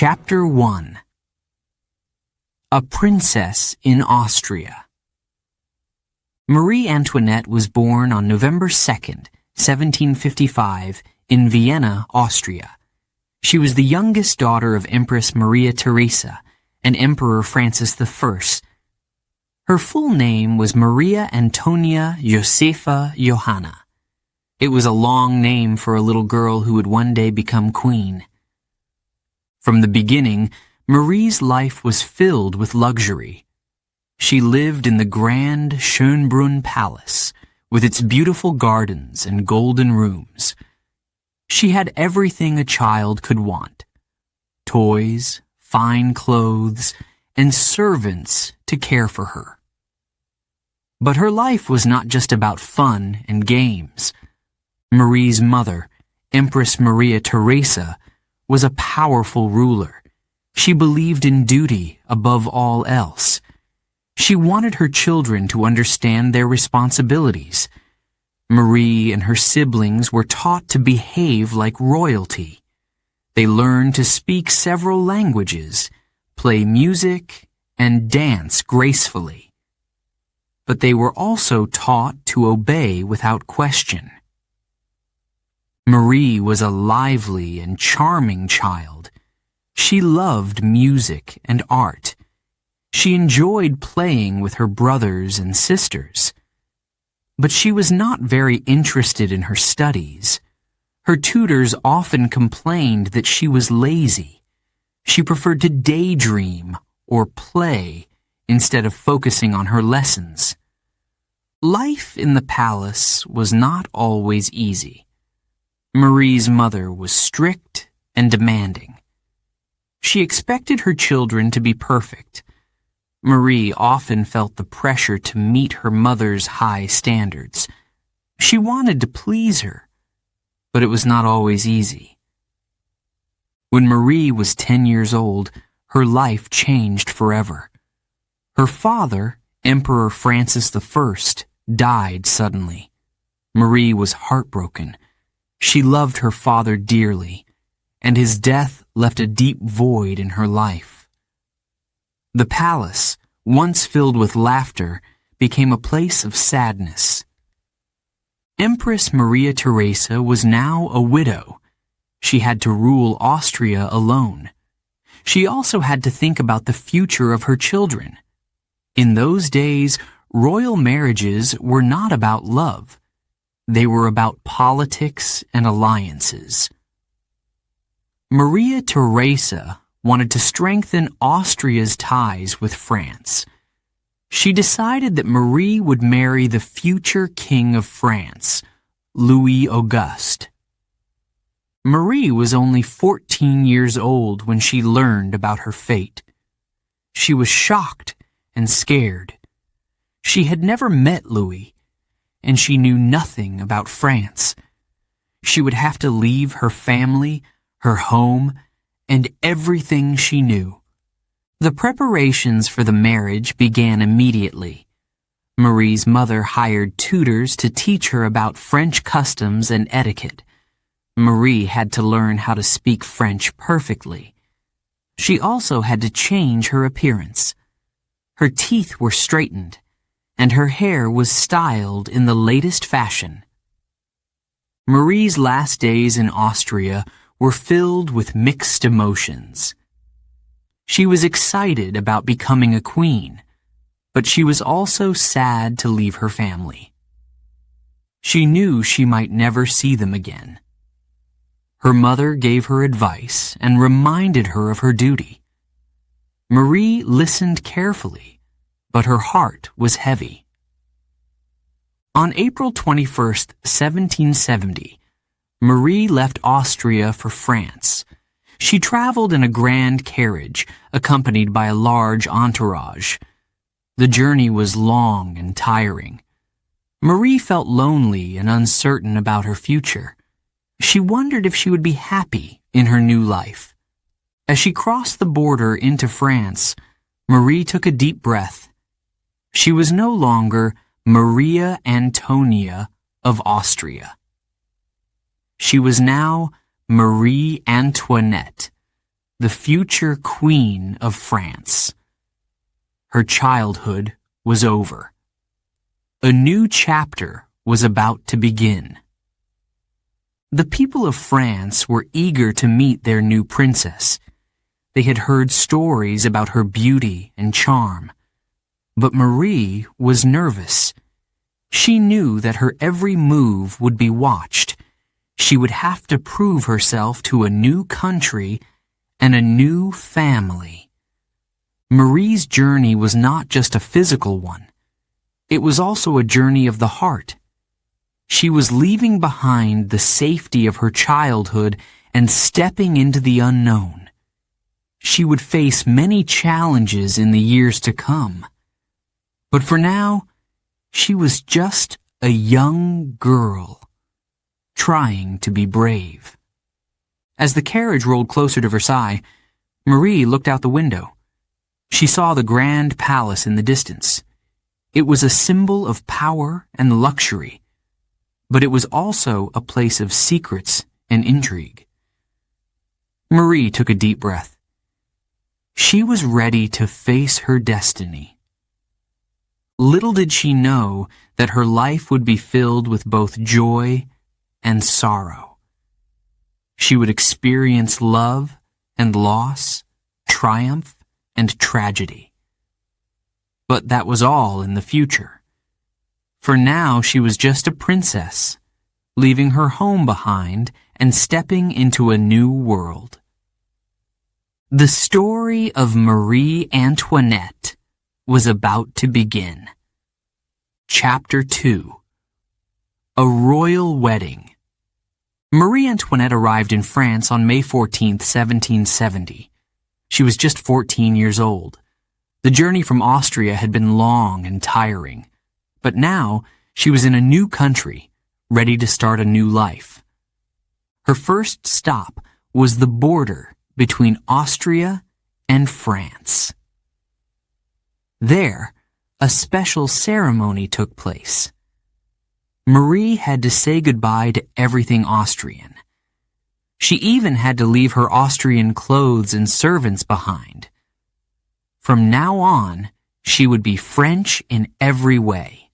Chapter 1. A Princess in Austria. Marie Antoinette was born on November 2nd, 1755, in Vienna, Austria. She was the youngest daughter of Empress Maria Theresa and Emperor Francis I. Her full name was Maria Antonia Josepha Johanna. It was a long name for a little girl who would one day become queen. From the beginning, Marie's life was filled with luxury. She lived in the grand Schönbrunn Palace, with its beautiful gardens and golden rooms. She had everything a child could want: toys, fine clothes, and servants to care for her. But her life was not just about fun and games. Marie's mother, Empress Maria Theresa, was a powerful ruler. She believed in duty above all else. She wanted her children to understand their responsibilities. Marie and her siblings were taught to behave like royalty. They learned to speak several languages, play music, and dance gracefully. But they were also taught to obey without question. Marie was a lively and charming child. She loved music and art. She enjoyed playing with her brothers and sisters. But she was not very interested in her studies. Her tutors often complained that she was lazy. She preferred to daydream or play instead of focusing on her lessons. Life in the palace was not always easy. Marie's mother was strict and demanding. She expected her children to be perfect. Marie often felt the pressure to meet her mother's high standards. She wanted to please her, but it was not always easy. When Marie was 10 years old, her life changed forever. Her father, Emperor Francis I, died suddenly. Marie was heartbroken. She loved her father dearly, and his death left a deep void in her life. The palace, once filled with laughter, became a place of sadness. Empress Maria Theresa was now a widow. She had to rule Austria alone. She also had to think about the future of her children. In those days, royal marriages were not about love. They were about politics and alliances. Maria Theresa wanted to strengthen Austria's ties with France. She decided that Marie would marry the future King of France, Louis Auguste. Marie was only 14 years old when she learned about her fate. She was shocked and scared. She had never met Louis, and she knew nothing about France. She would have to leave her family, her home, and everything she knew. The preparations for the marriage began immediately. Marie's mother hired tutors to teach her about French customs and etiquette. Marie had to learn how to speak French perfectly. She also had to change her appearance. Her teeth were straightened, and her hair was styled in the latest fashion. Marie's last days in Austria were filled with mixed emotions. She was excited about becoming a queen, but she was also sad to leave her family. She knew she might never see them again. Her mother gave her advice and reminded her of her duty. Marie listened carefully, but her heart was heavy. On April 21st, 1770, Marie left Austria for France. She traveled in a grand carriage, accompanied by a large entourage. The journey was long and tiring. Marie felt lonely and uncertain about her future. She wondered if she would be happy in her new life. As she crossed the border into France, Marie took a deep breath. She was no longer Maria Antonia of Austria. She was now Marie Antoinette, the future Queen of France. Her childhood was over. A new chapter was about to begin. The people of France were eager to meet their new princess. They had heard stories about her beauty and charm. But Marie was nervous. She knew that her every move would be watched. She would have to prove herself to a new country and a new family. Marie's journey was not just a physical one. It was also a journey of the heart. She was leaving behind the safety of her childhood and stepping into the unknown. She would face many challenges in the years to come. But for now, she was just a young girl, trying to be brave. As the carriage rolled closer to Versailles, Marie looked out the window. She saw the grand palace in the distance. It was a symbol of power and luxury, but it was also a place of secrets and intrigue. Marie took a deep breath. She was ready to face her destiny. Little did she know that her life would be filled with both joy and sorrow. She would experience love and loss, triumph and tragedy. But that was all in the future. For now she was just a princess, leaving her home behind and stepping into a new world. The story of Marie Antoinette was about to begin. Chapter 2. A Royal Wedding. Marie Antoinette arrived in France on May 14, 1770. She was just 14 years old. The journey from Austria had been long and tiring, but now she was in a new country, ready to start a new life. Her first stop was the border between Austria and France. There, a special ceremony took place. Marie had to say goodbye to everything Austrian. She even had to leave her Austrian clothes and servants behind. From now on, she would be French in every way.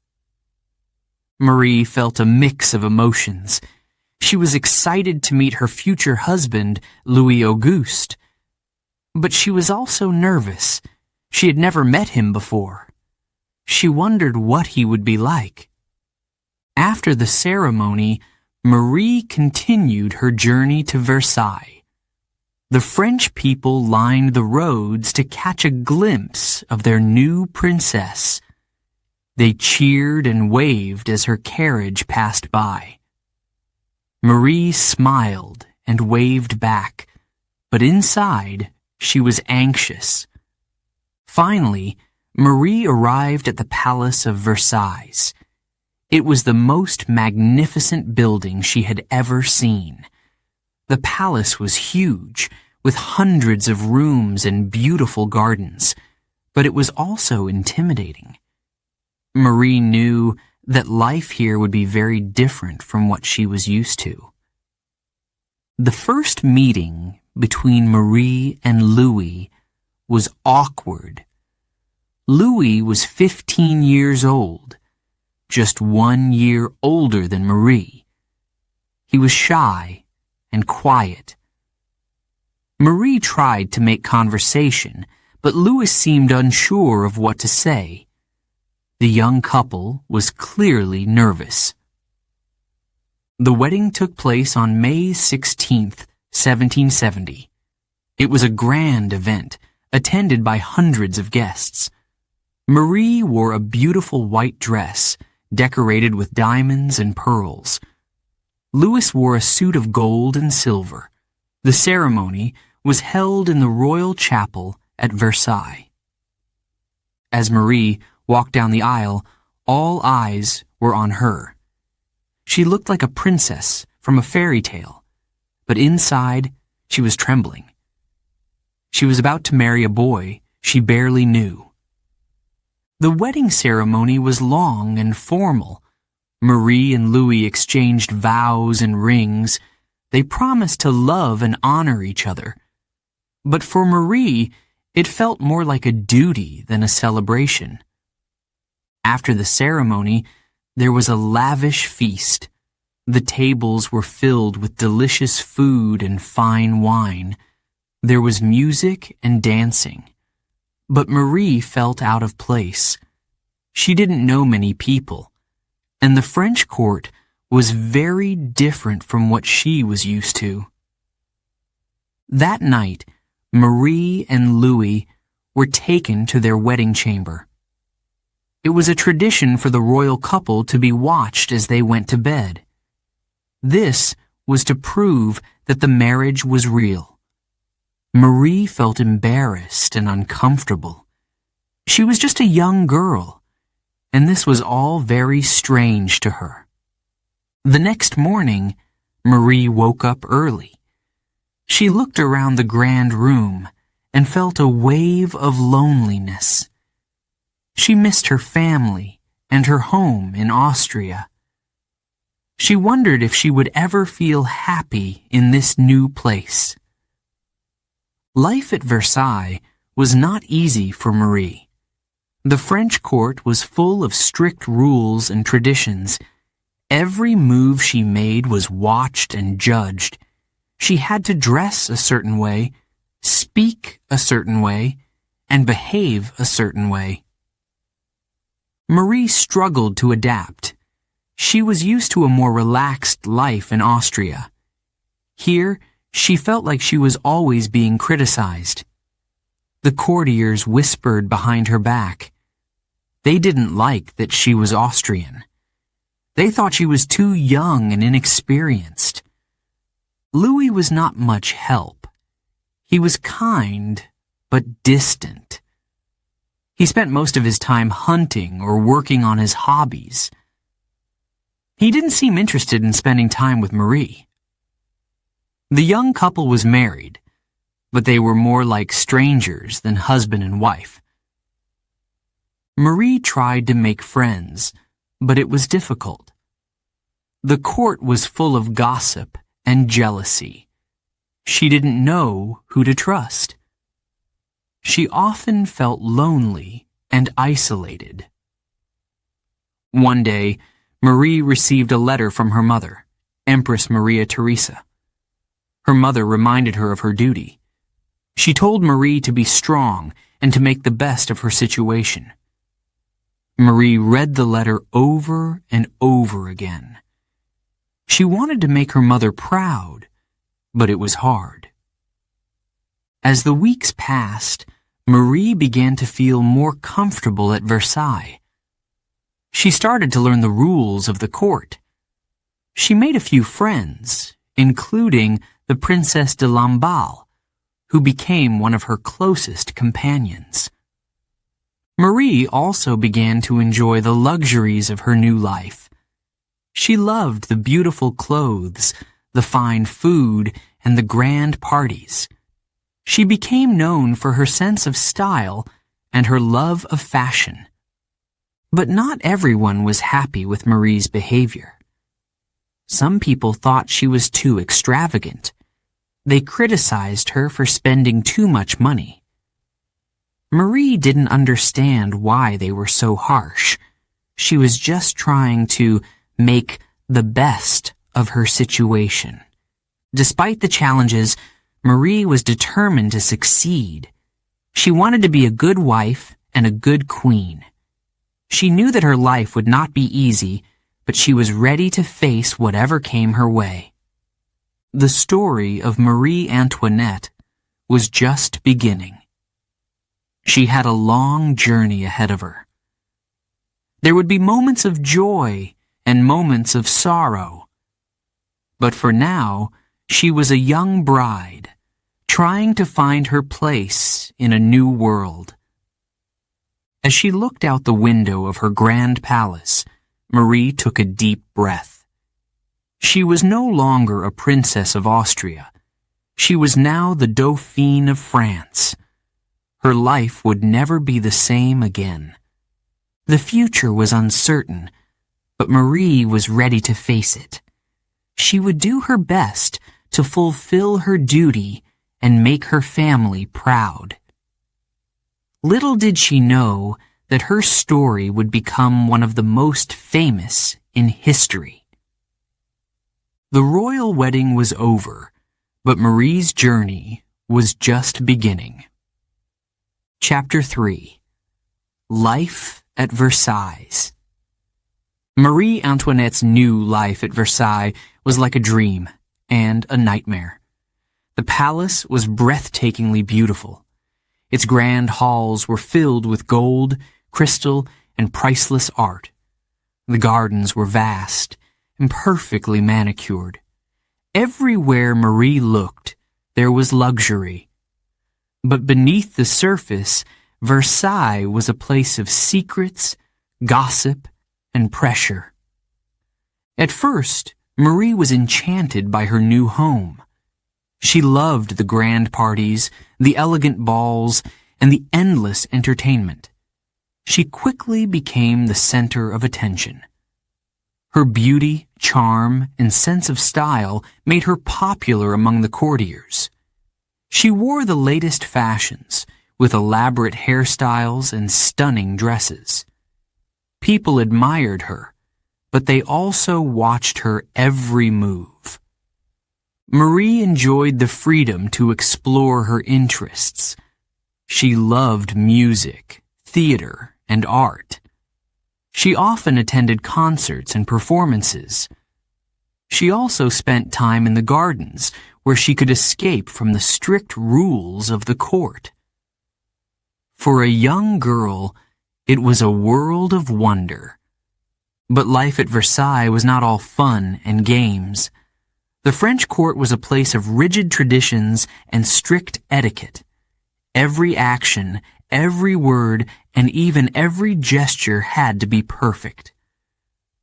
Marie felt a mix of emotions. She was excited to meet her future husband, Louis Auguste. But she was also nervous. She had never met him before. She wondered what he would be like. After the ceremony, Marie continued her journey to Versailles. The French people lined the roads to catch a glimpse of their new princess. They cheered and waved as her carriage passed by. Marie smiled and waved back, but inside she was anxious. Finally, Marie arrived at the Palace of Versailles. It was the most magnificent building she had ever seen. The palace was huge, with hundreds of rooms and beautiful gardens, but it was also intimidating. Marie knew that life here would be very different from what she was used to. The first meeting between Marie and Louis was awkward. Louis was 15 years old, just 1 year older than Marie. He was shy and quiet. Marie tried to make conversation, but Louis seemed unsure of what to say. The young couple was clearly nervous. The wedding took place on May 16th, 1770. It was a grand event, attended by hundreds of guests. Marie wore a beautiful white dress, decorated with diamonds and pearls. Louis wore a suit of gold and silver. The ceremony was held in the royal chapel at Versailles. As Marie walked down the aisle, all eyes were on her. She looked like a princess from a fairy tale, but inside she was trembling. She was about to marry a boy she barely knew. The wedding ceremony was long and formal. Marie and Louis exchanged vows and rings. They promised to love and honor each other. But for Marie, it felt more like a duty than a celebration. After the ceremony, there was a lavish feast. The tables were filled with delicious food and fine wine. There was music and dancing. But Marie felt out of place. She didn't know many people, and the French court was very different from what she was used to. That night, Marie and Louis were taken to their wedding chamber. It was a tradition for the royal couple to be watched as they went to bed. This was to prove that the marriage was real. Marie felt embarrassed and uncomfortable. She was just a young girl, and this was all very strange to her. The next morning, Marie woke up early. She looked around the grand room and felt a wave of loneliness. She missed her family and her home in Austria. She wondered if she would ever feel happy in this new place. Life at Versailles was not easy for Marie. The French court was full of strict rules and traditions. Every move she made was watched and judged. She had to dress a certain way, speak a certain way, and behave a certain way. Marie struggled to adapt. She was used to a more relaxed life in Austria. Here, she felt like she was always being criticized. The courtiers whispered behind her back. They didn't like that she was Austrian. They thought she was too young and inexperienced. Louis was not much help. He was kind, but distant. He spent most of his time hunting or working on his hobbies. He didn't seem interested in spending time with Marie. The young couple was married, but they were more like strangers than husband and wife. Marie tried to make friends, but it was difficult. The court was full of gossip and jealousy. She didn't know who to trust. She often felt lonely and isolated. One day, Marie received a letter from her mother, Empress Maria Theresa. Her mother reminded her of her duty. She told Marie to be strong and to make the best of her situation. Marie read the letter over and over again. She wanted to make her mother proud, but it was hard. As the weeks passed, Marie began to feel more comfortable at Versailles. She started to learn the rules of the court. She made a few friends, including the Princess de Lamballe, who became one of her closest companions. Marie also began to enjoy the luxuries of her new life. She loved the beautiful clothes, the fine food, and the grand parties. She became known for her sense of style and her love of fashion. But not everyone was happy with Marie's behavior. Some people thought she was too extravagant. They criticized her for spending too much money. Marie didn't understand why they were so harsh. She was just trying to make the best of her situation. Despite the challenges, Marie was determined to succeed. She wanted to be a good wife and a good queen. She knew that her life would not be easy, but she was ready to face whatever came her way. The story of Marie Antoinette was just beginning. She had a long journey ahead of her. There would be moments of joy and moments of sorrow. But for now, she was a young bride, trying to find her place in a new world. As she looked out the window of her grand palace, Marie took a deep breath. She was no longer a princess of Austria. She was now the Dauphine of France. Her life would never be the same again. The future was uncertain, but Marie was ready to face it. She would do her best to fulfill her duty and make her family proud. Little did she know that her story would become one of the most famous in history. The royal wedding was over, but Marie's journey was just beginning. Chapter 3. Life at Versailles. Marie Antoinette's new life at Versailles was like a dream and a nightmare. The palace was breathtakingly beautiful. Its grand halls were filled with gold, crystal, and priceless art. The gardens were vast and perfectly manicured. Everywhere Marie looked, there was luxury. But beneath the surface, Versailles was a place of secrets, gossip, and pressure. At first, Marie was enchanted by her new home. She loved the grand parties, the elegant balls, and the endless entertainment. She quickly became the center of attention. Her beauty, charm, and sense of style made her popular among the courtiers. She wore the latest fashions, with elaborate hairstyles and stunning dresses. People admired her, but they also watched her every move. Marie enjoyed the freedom to explore her interests. She loved music, theater, and art. She often attended concerts and performances. She also spent time in the gardens, where she could escape from the strict rules of the court. For a young girl, it was a world of wonder. But life at Versailles was not all fun and games. The French court was a place of rigid traditions and strict etiquette. Every action, every word, and even every gesture had to be perfect.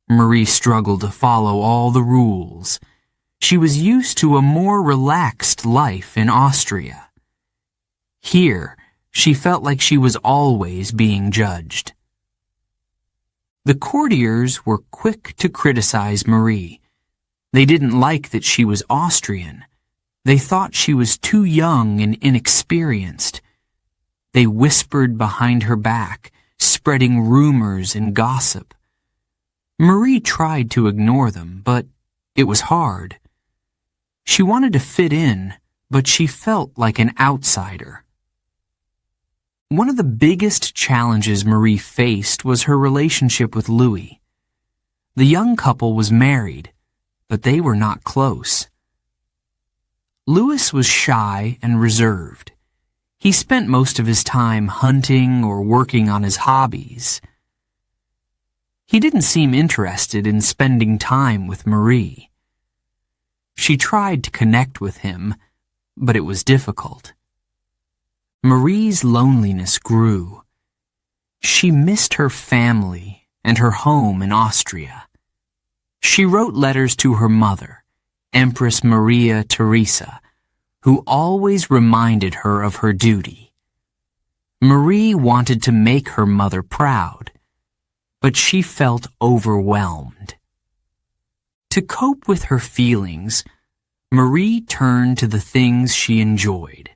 Marie struggled to follow all the rules. She was used to a more relaxed life in Austria. Here, she felt like she was always being judged. The courtiers were quick to criticize Marie. They didn't like that she was Austrian. They thought she was too young and inexperienced. They whispered behind her back, spreading rumors and gossip. Marie tried to ignore them, but it was hard. She wanted to fit in, but she felt like an outsider. One of the biggest challenges Marie faced was her relationship with Louis. The young couple was married, but they were not close. Louis was shy and reserved. He spent most of his time hunting or working on his hobbies. He didn't seem interested in spending time with Marie. She tried to connect with him, but it was difficult. Marie's loneliness grew. She missed her family and her home in Austria. She wrote letters to her mother, Empress Maria Theresa, who always reminded her of her duty. Marie wanted to make her mother proud, but she felt overwhelmed. To cope with her feelings, Marie turned to the things she enjoyed.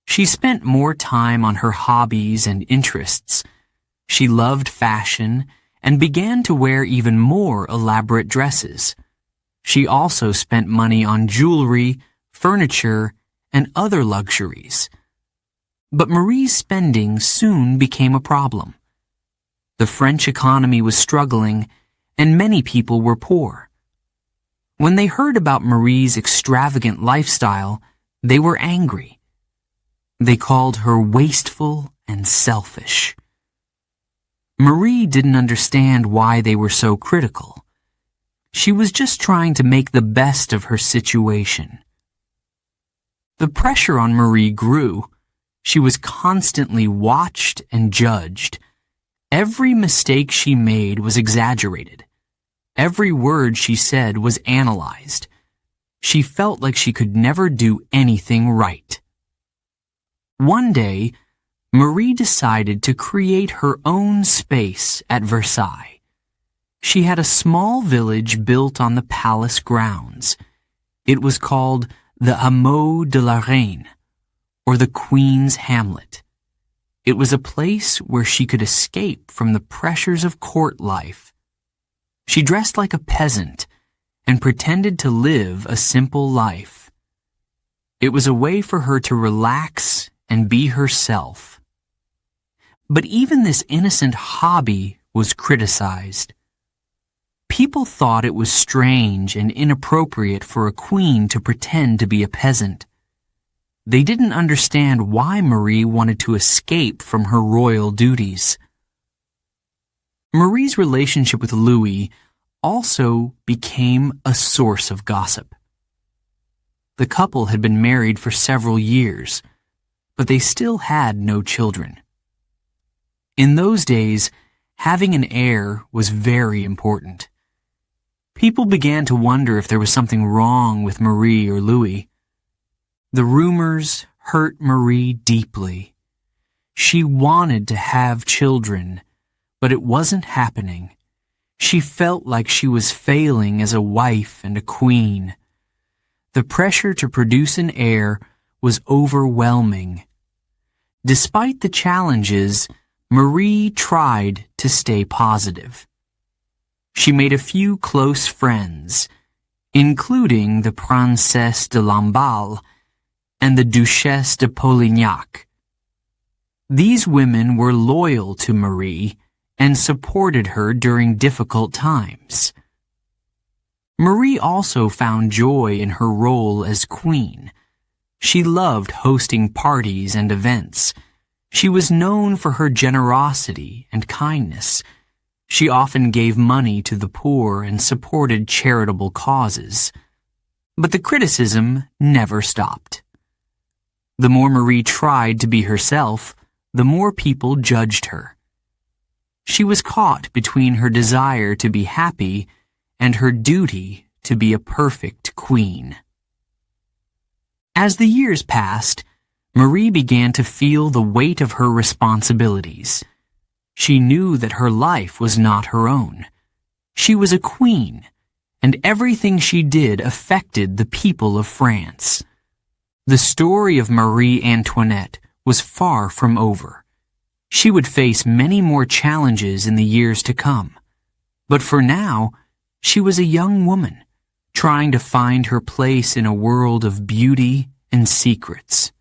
She spent more time on her hobbies and interests. She loved fashion and began to wear even more elaborate dresses. She also spent money on jewelry, furniture, and other luxuries. But Marie's spending soon became a problem. The French economy was struggling, and many people were poor. When they heard about Marie's extravagant lifestyle, they were angry. They called her wasteful and selfish. Marie didn't understand why they were so critical. She was just trying to make the best of her situation. The pressure on Marie grew. She was constantly watched and judged. Every mistake she made was exaggerated. Every word she said was analyzed. She felt like she could never do anything right. One day, Marie decided to create her own space at Versailles. She had a small village built on the palace grounds. It was called the Hameau de la Reine, or the Queen's Hamlet. It was a place where she could escape from the pressures of court life. She dressed like a peasant and pretended to live a simple life. It was a way for her to relax and be herself. But even this innocent hobby was criticized. People thought it was strange and inappropriate for a queen to pretend to be a peasant. They didn't understand why Marie wanted to escape from her royal duties. Marie's relationship with Louis also became a source of gossip. The couple had been married for several years, but they still had no children. In those days, having an heir was very important. People began to wonder if there was something wrong with Marie or Louis. The rumors hurt Marie deeply. She wanted to have children, but it wasn't happening. She felt like she was failing as a wife and a queen. The pressure to produce an heir was overwhelming. Despite the challenges, Marie tried to stay positive. She made a few close friends, including the Princesse de Lamballe and the Duchesse de Polignac. These women were loyal to Marie and supported her during difficult times. Marie also found joy in her role as queen. She loved hosting parties and events. She was known for her generosity and kindness. She often gave money to the poor and supported charitable causes. But the criticism never stopped. The more Marie tried to be herself, the more people judged her. She was caught between her desire to be happy and her duty to be a perfect queen. As the years passed, Marie began to feel the weight of her responsibilities. She knew that her life was not her own. She was a queen, and everything she did affected the people of France. The story of Marie Antoinette was far from over. She would face many more challenges in the years to come. But for now, she was a young woman, trying to find her place in a world of beauty and secrets.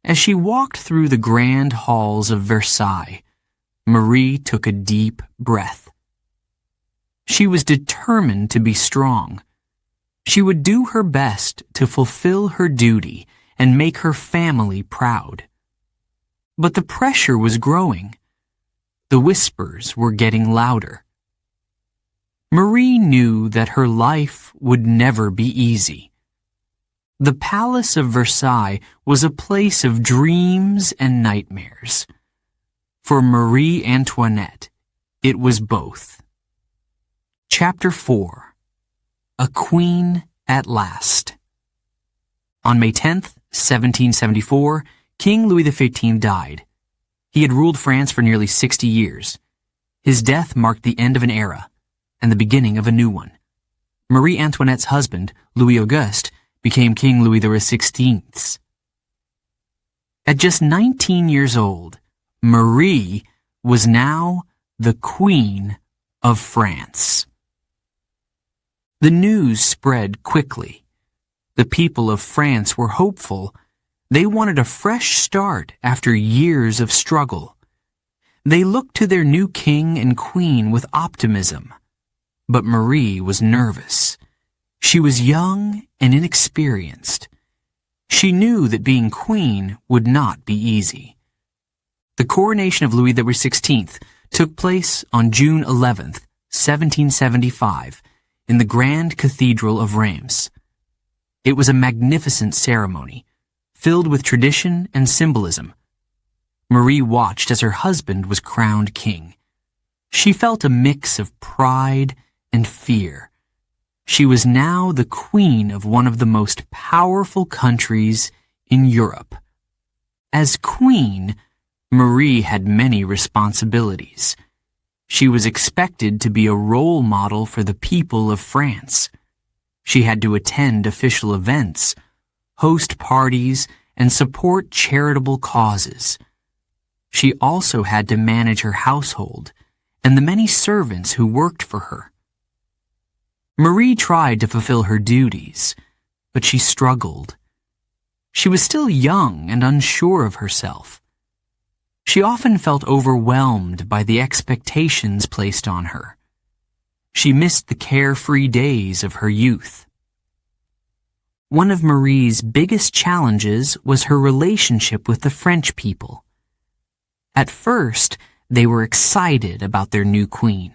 As she walked through the grand halls of Versailles, Marie took a deep breath. She was determined to be strong. She would do her best to fulfill her duty and make her family proud. But the pressure was growing. The whispers were getting louder. Marie knew that her life would never be easy. The Palace of Versailles was a place of dreams and nightmares. For Marie Antoinette, it was both. Chapter 4. A Queen at Last. On May 10th, 1774, King Louis XV died. He had ruled France for nearly 60 years. His death marked the end of an era and the beginning of a new one. Marie Antoinette's husband, Louis Auguste, became King Louis XVI. At just 19 years old, Marie was now the Queen of France. The news spread quickly. The people of France were hopeful. They wanted a fresh start after years of struggle. They looked to their new king and queen with optimism. But Marie was nervous. She was young and inexperienced. She knew that being queen would not be easy. The coronation of Louis XVI took place on June 11th, 1775, in the Grand Cathedral of Reims. It was a magnificent ceremony, filled with tradition and symbolism. Marie watched as her husband was crowned king. She felt a mix of pride and fear. She was now the queen of one of the most powerful countries in Europe. As queen, Marie had many responsibilities. She was expected to be a role model for the people of France. She had to attend official events, host parties, and support charitable causes. She also had to manage her household and the many servants who worked for her. Marie tried to fulfill her duties, but she struggled. She was still young and unsure of herself. She often felt overwhelmed by the expectations placed on her. She missed the carefree days of her youth. One of Marie's biggest challenges was her relationship with the French people. At first, they were excited about their new queen.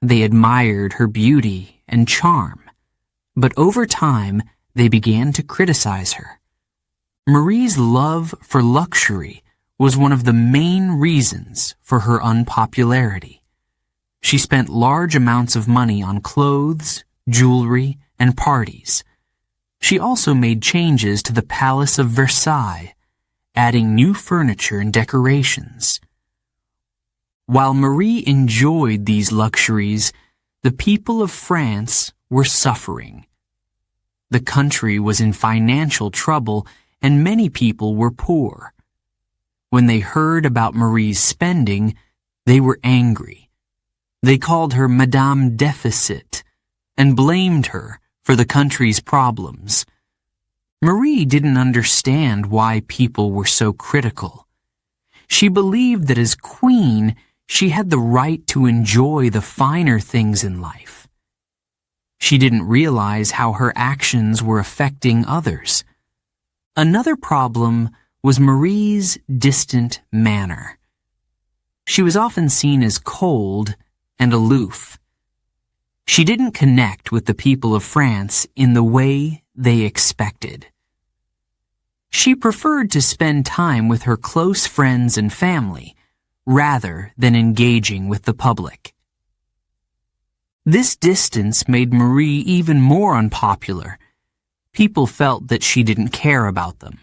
They admired her beauty and charm, but over time, they began to criticize her. Marie's love for luxury was one of the main reasons for her unpopularity. She spent large amounts of money on clothes, jewelry, and parties. She also made changes to the Palace of Versailles, adding new furniture and decorations. While Marie enjoyed these luxuries, the people of France were suffering. The country was in financial trouble and many people were poor. When they heard about Marie's spending, they were angry. They called her Madame Deficit and blamed her for the country's problems. Marie didn't understand why people were so critical. She believed that as queen, she had the right to enjoy the finer things in life. She didn't realize how her actions were affecting others. Another problem was Marie's distant manner. She was often seen as cold and aloof. She didn't connect with the people of France in the way they expected. She preferred to spend time with her close friends and family, rather than engaging with the public. This distance made Marie even more unpopular. People felt that she didn't care about them.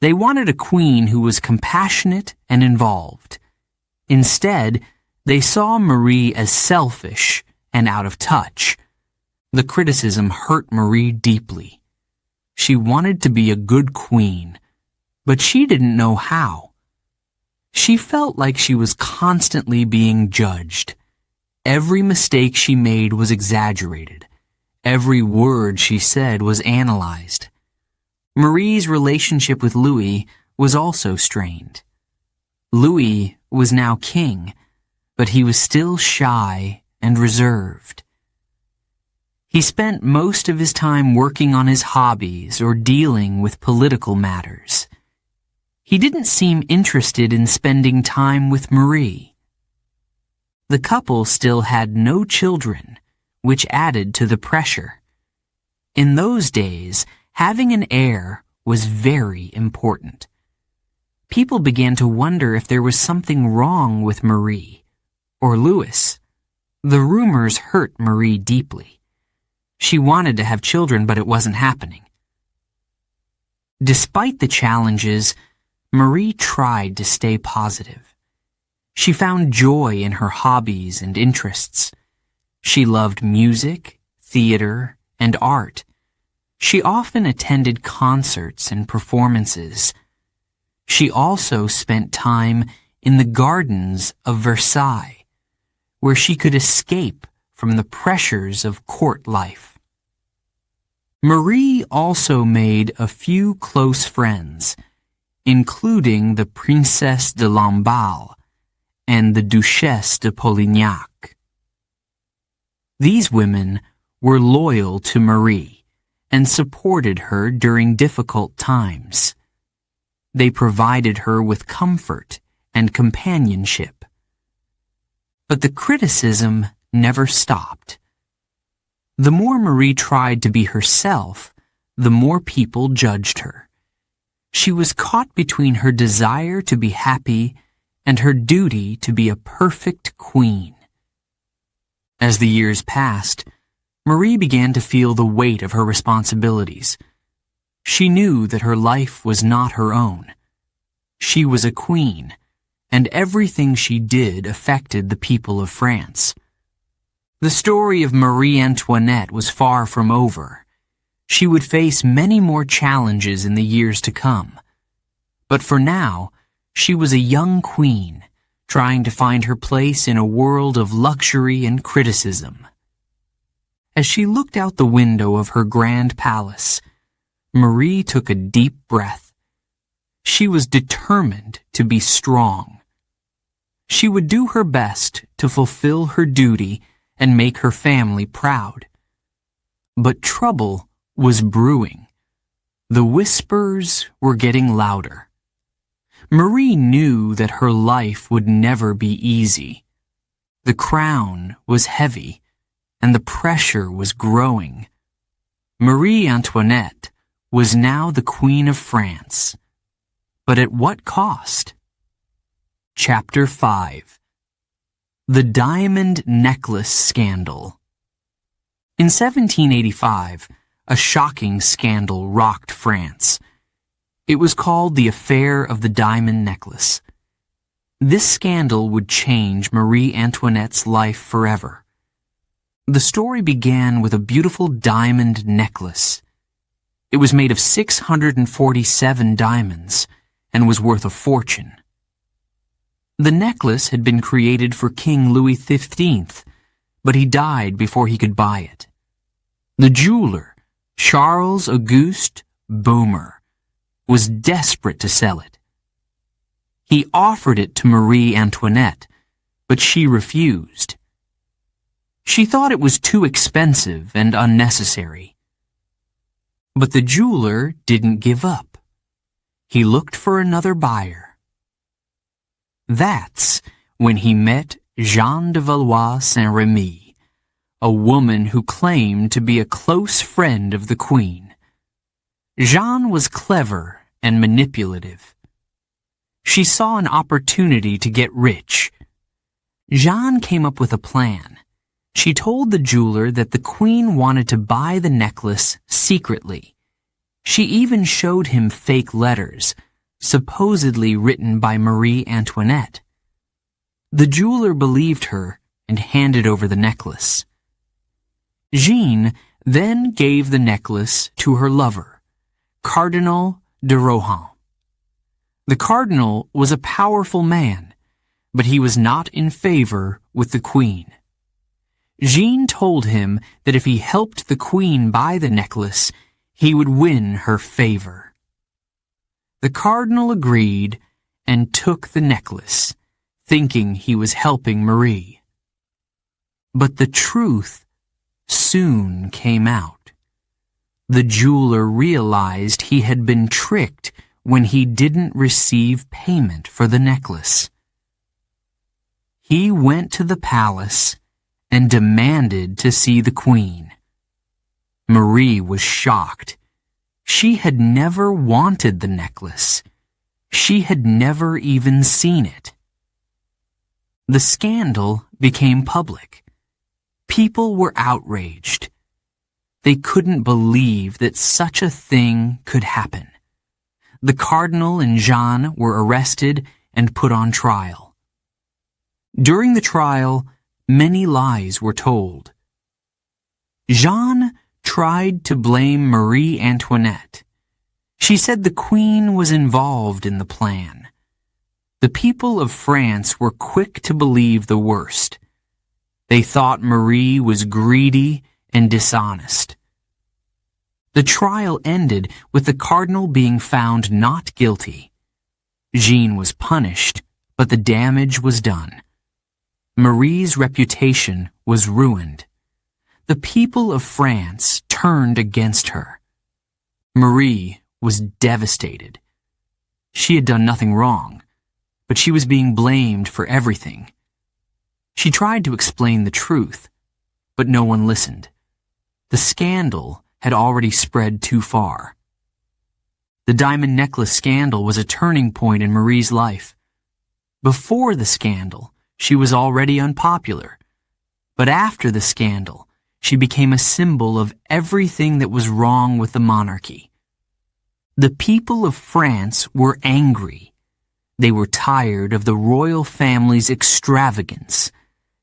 They wanted a queen who was compassionate and involved. Instead, they saw Marie as selfish and out of touch. The criticism hurt Marie deeply. She wanted to be a good queen, but she didn't know how. She felt like she was constantly being judged. Every mistake she made was exaggerated. Every word she said was analyzed. Marie's relationship with Louis was also strained. Louis was now king, but he was still shy and reserved. He spent most of his time working on his hobbies or dealing with political matters. He didn't seem interested in spending time with Marie. The couple still had no children, which added to the pressure. In those days, having an heir was very important. People began to wonder if there was something wrong with Marie or Louis. The rumors hurt Marie deeply. She wanted to have children, but it wasn't happening. Despite the challenges, Marie tried to stay positive. She found joy in her hobbies and interests. She loved music, theater, and art. She often attended concerts and performances. She also spent time in the gardens of Versailles, where she could escape from the pressures of court life. Marie also made a few close friends, including the Princesse de Lamballe and the Duchesse de Polignac. These women were loyal to Marie and supported her during difficult times. They provided her with comfort and companionship. But the criticism never stopped. The more Marie tried to be herself, the more people judged her. She was caught between her desire to be happy and her duty to be a perfect queen. As the years passed, Marie began to feel the weight of her responsibilities. She knew that her life was not her own. She was a queen, and everything she did affected the people of France. The story of Marie Antoinette was far from over. She would face many more challenges in the years to come. But for now, she was a young queen, trying to find her place in a world of luxury and criticism. As she looked out the window of her grand palace, Marie took a deep breath. She was determined to be strong. She would do her best to fulfill her duty and make her family proud. But trouble was brewing. The whispers were getting louder. Marie knew that her life would never be easy. The crown was heavy, and the pressure was growing. Marie Antoinette was now the Queen of France. But at what cost? Chapter 5. The Diamond Necklace Scandal. In 1785, a shocking scandal rocked France. It was called the Affair of the Diamond Necklace. This scandal would change Marie Antoinette's life forever. The story began with a beautiful diamond necklace. It was made of 647 diamonds and was worth a fortune. The necklace had been created for King Louis XV, but he died before he could buy it. The jeweler, Charles Auguste Boomer, was desperate to sell it. He offered it to Marie Antoinette, but she refused. She thought it was too expensive and unnecessary. But the jeweler didn't give up. He looked for another buyer. That's when he met Jeanne de Valois Saint-Remy, a woman who claimed to be a close friend of the Queen. Jeanne was clever and manipulative. She saw an opportunity to get rich. Jeanne came up with a plan. She told the jeweler that the Queen wanted to buy the necklace secretly. She even showed him fake letters, supposedly written by Marie Antoinette. The jeweler believed her and handed over the necklace. Jeanne then gave the necklace to her lover, Cardinal de Rohan. The cardinal was a powerful man, but he was not in favor with the Queen. Jeanne told him that if he helped the Queen buy the necklace, he would win her favor. The cardinal agreed and took the necklace, thinking he was helping Marie. But the truth soon came out. The jeweler realized he had been tricked when he didn't receive payment for the necklace. He went to the palace and demanded to see the Queen. Marie was shocked. She had never wanted the necklace. She had never even seen it. The scandal became public. People were outraged. They couldn't believe that such a thing could happen. The cardinal and Jeanne were arrested and put on trial. During the trial, many lies were told. Jeanne tried to blame Marie Antoinette. She said the Queen was involved in the plan. The people of France were quick to believe the worst. They thought Marie was greedy and dishonest. The trial ended with the cardinal being found not guilty. Jeanne was punished, but the damage was done. Marie's reputation was ruined. The people of France turned against her. Marie was devastated. She had done nothing wrong, but she was being blamed for everything. She tried to explain the truth, but no one listened. The scandal had already spread too far. The diamond necklace scandal was a turning point in Marie's life. Before the scandal, she was already unpopular. But after the scandal, she became a symbol of everything that was wrong with the monarchy. The people of France were angry. They were tired of the royal family's extravagance.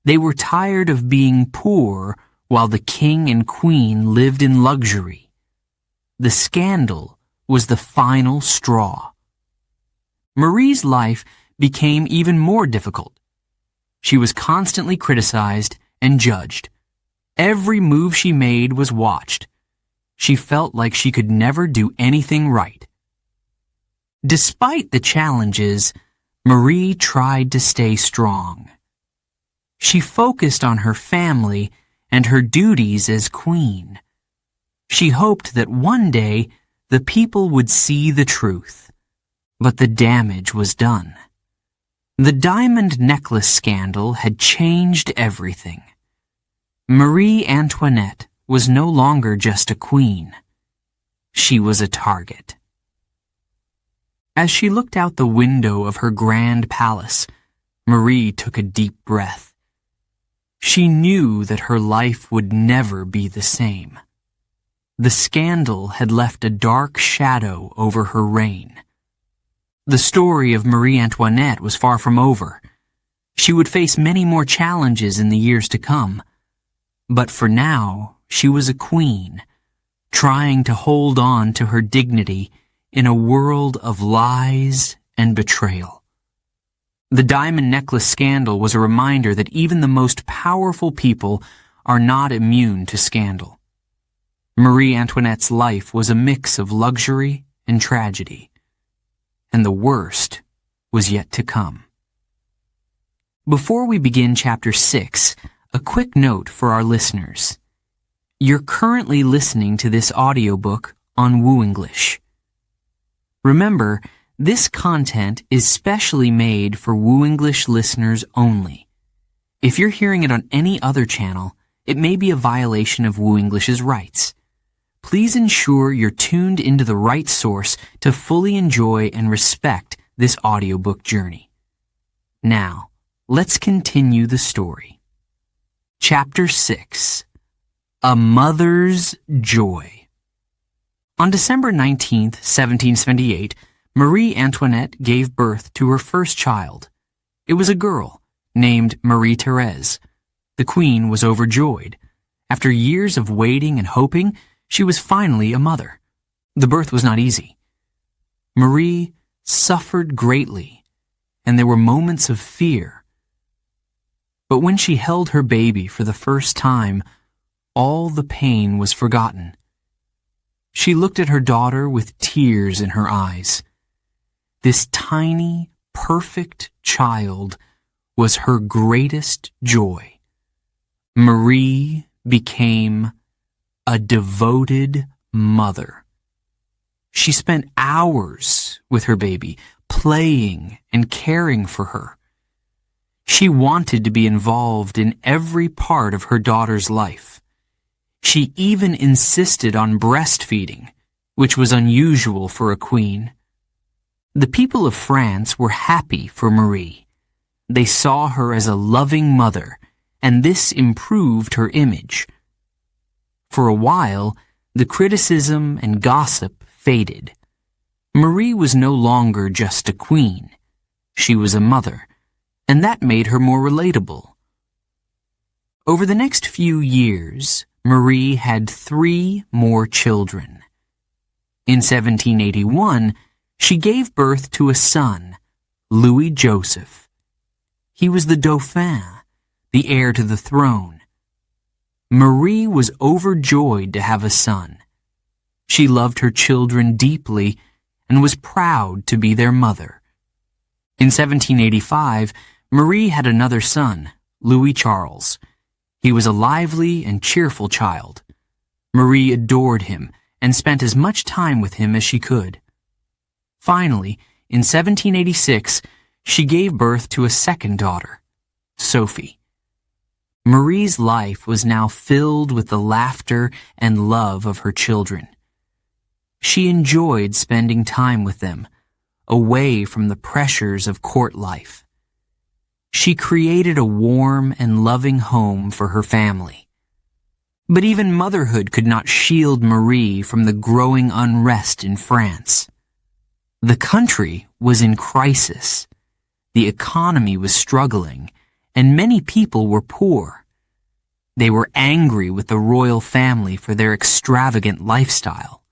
They were tired of being poor while the king and queen lived in luxury. the scandal was the final straw. Marie's life became even more difficult. She was constantly criticized and judged. Every move she made was watched. She felt like she could never do anything right. Despite the challenges, Marie tried to stay strong. She focused on her family and her duties as queen. She hoped that one day the people would see the truth. But the damage was done. The diamond necklace scandal had changed everything. Marie Antoinette was no longer just a queen. She was a target. As she looked out the window of her grand palace, Marie took a deep breath. She knew that her life would never be the same. The scandal had left a dark shadow over her reign. The story of Marie Antoinette was far from over. She would face many more challenges in the years to come. But for now, she was a queen, trying to hold on to her dignity in a world of lies and betrayal. The diamond necklace scandal was a reminder that even the most powerful people are not immune to scandal. Marie Antoinette's life was a mix of luxury and tragedy, and the worst was yet to come. Before we begin Chapter 6, a quick note for our listeners. You're currently listening to this audiobook on Woo English. Remember, this content is specially made for Woo English listeners only. If you're hearing it on any other channel, it may be a violation of Woo English's rights. Please ensure you're tuned into the right source to fully enjoy and respect this audiobook journey. Now, let's continue the story. Chapter 6. A Mother's Joy. On December 19th, 1778, Marie Antoinette gave birth to her first child. It was a girl named Marie Thérèse. The queen was overjoyed. After years of waiting and hoping, she was finally a mother. The birth was not easy. Marie suffered greatly, and there were moments of fear. But when she held her baby for the first time, all the pain was forgotten. She looked at her daughter with tears in her eyes. This tiny, perfect child was her greatest joy. Marie became a devoted mother. She spent hours with her baby, playing and caring for her. She wanted to be involved in every part of her daughter's life. She even insisted on breastfeeding, which was unusual for a queen. The people of France were happy for Marie. They saw her as a loving mother, and this improved her image. For a while, the criticism and gossip faded. Marie was no longer just a queen. She was a mother, and that made her more relatable. Over the next few years, Marie had 3 more children. In 1781, she gave birth to a son, Louis Joseph. He was the Dauphin, the heir to the throne. Marie was overjoyed to have a son. She loved her children deeply and was proud to be their mother. In 1785, Marie had another son, Louis Charles. He was a lively and cheerful child. Marie adored him and spent as much time with him as she could. Finally, in 1786, she gave birth to a second daughter, Sophie. Marie's life was now filled with the laughter and love of her children. She enjoyed spending time with them, away from the pressures of court life. She created a warm and loving home for her family. But even motherhood could not shield Marie from the growing unrest in France. The country was in crisis. The economy was struggling, and many people were poor. They were angry with the royal family for their extravagant lifestyle.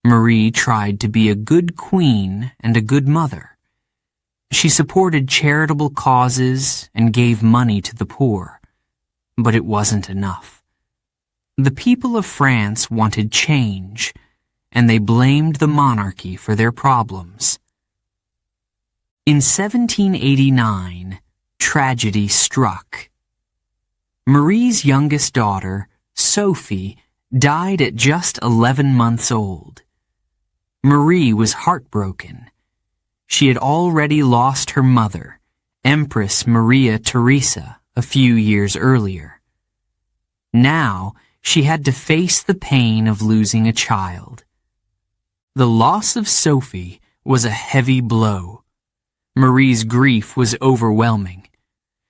Marie tried to be a good queen and a good mother. She supported charitable causes and gave money to the poor, but it wasn't enough. The people of France wanted change, and they blamed the monarchy for their problems. In 1789, tragedy struck. Marie's youngest daughter, Sophie, died at just 11 months old. Marie was heartbroken. She had already lost her mother, Empress Maria Theresa, a few years earlier. Now, she had to face the pain of losing a child. The loss of Sophie was a heavy blow. Marie's grief was overwhelming.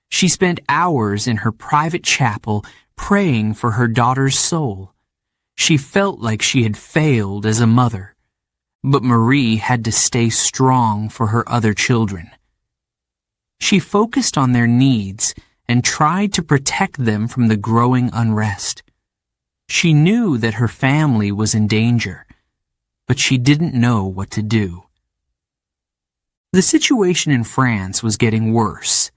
She spent hours in her private chapel praying for her daughter's soul. She felt like she had failed as a mother, but Marie had to stay strong for her other children. She focused on their needs and tried to protect them from the growing unrest. She knew that her family was in danger, but she didn't know what to do. The situation in France was getting worse.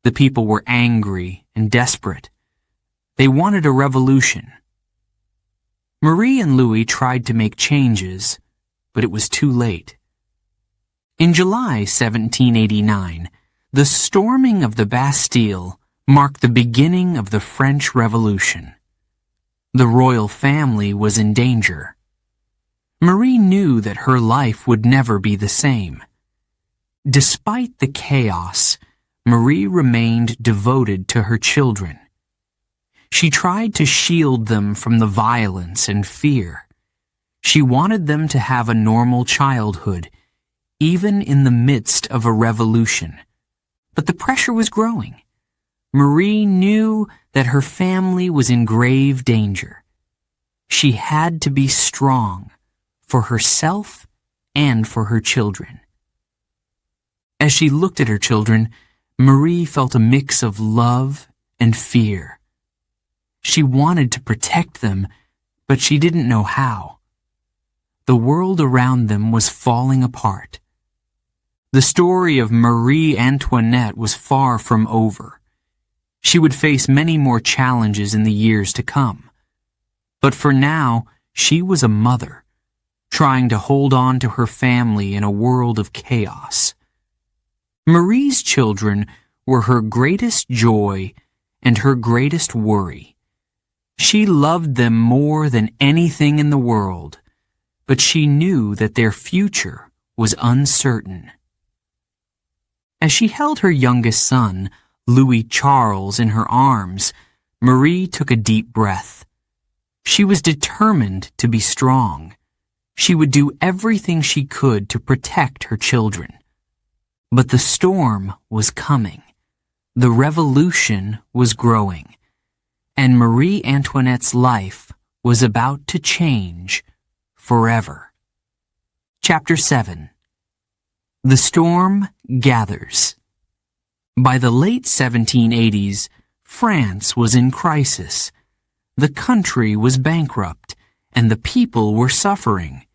The people were angry and desperate. They wanted a revolution. Marie and Louis tried to make changes, but it was too late. In July 1789, the storming of the Bastille marked the beginning of the French Revolution. The royal family was in danger. Marie knew that her life would never be the same. Despite the chaos, Marie remained devoted to her children. She tried to shield them from the violence and fear. She wanted them to have a normal childhood, even in the midst of a revolution. But the pressure was growing. Marie knew that her family was in grave danger. She had to be strong for herself and for her children. As she looked at her children, Marie felt a mix of love and fear. She wanted to protect them, but she didn't know how. The world around them was falling apart. The story of Marie Antoinette was far from over. She would face many more challenges in the years to come. But for now, she was a mother, trying to hold on to her family in a world of chaos. Marie's children were her greatest joy and her greatest worry. She loved them more than anything in the world, but she knew that their future was uncertain. As she held her youngest son, Louis Charles, in her arms, Marie took a deep breath. She was determined to be strong. She would do everything she could to protect her children. But the storm was coming. The revolution was growing. And Marie Antoinette's life was about to change forever. Chapter 7. The Storm Gathers. By the late 1780s, France was in crisis. The country was bankrupt, and the people were suffering.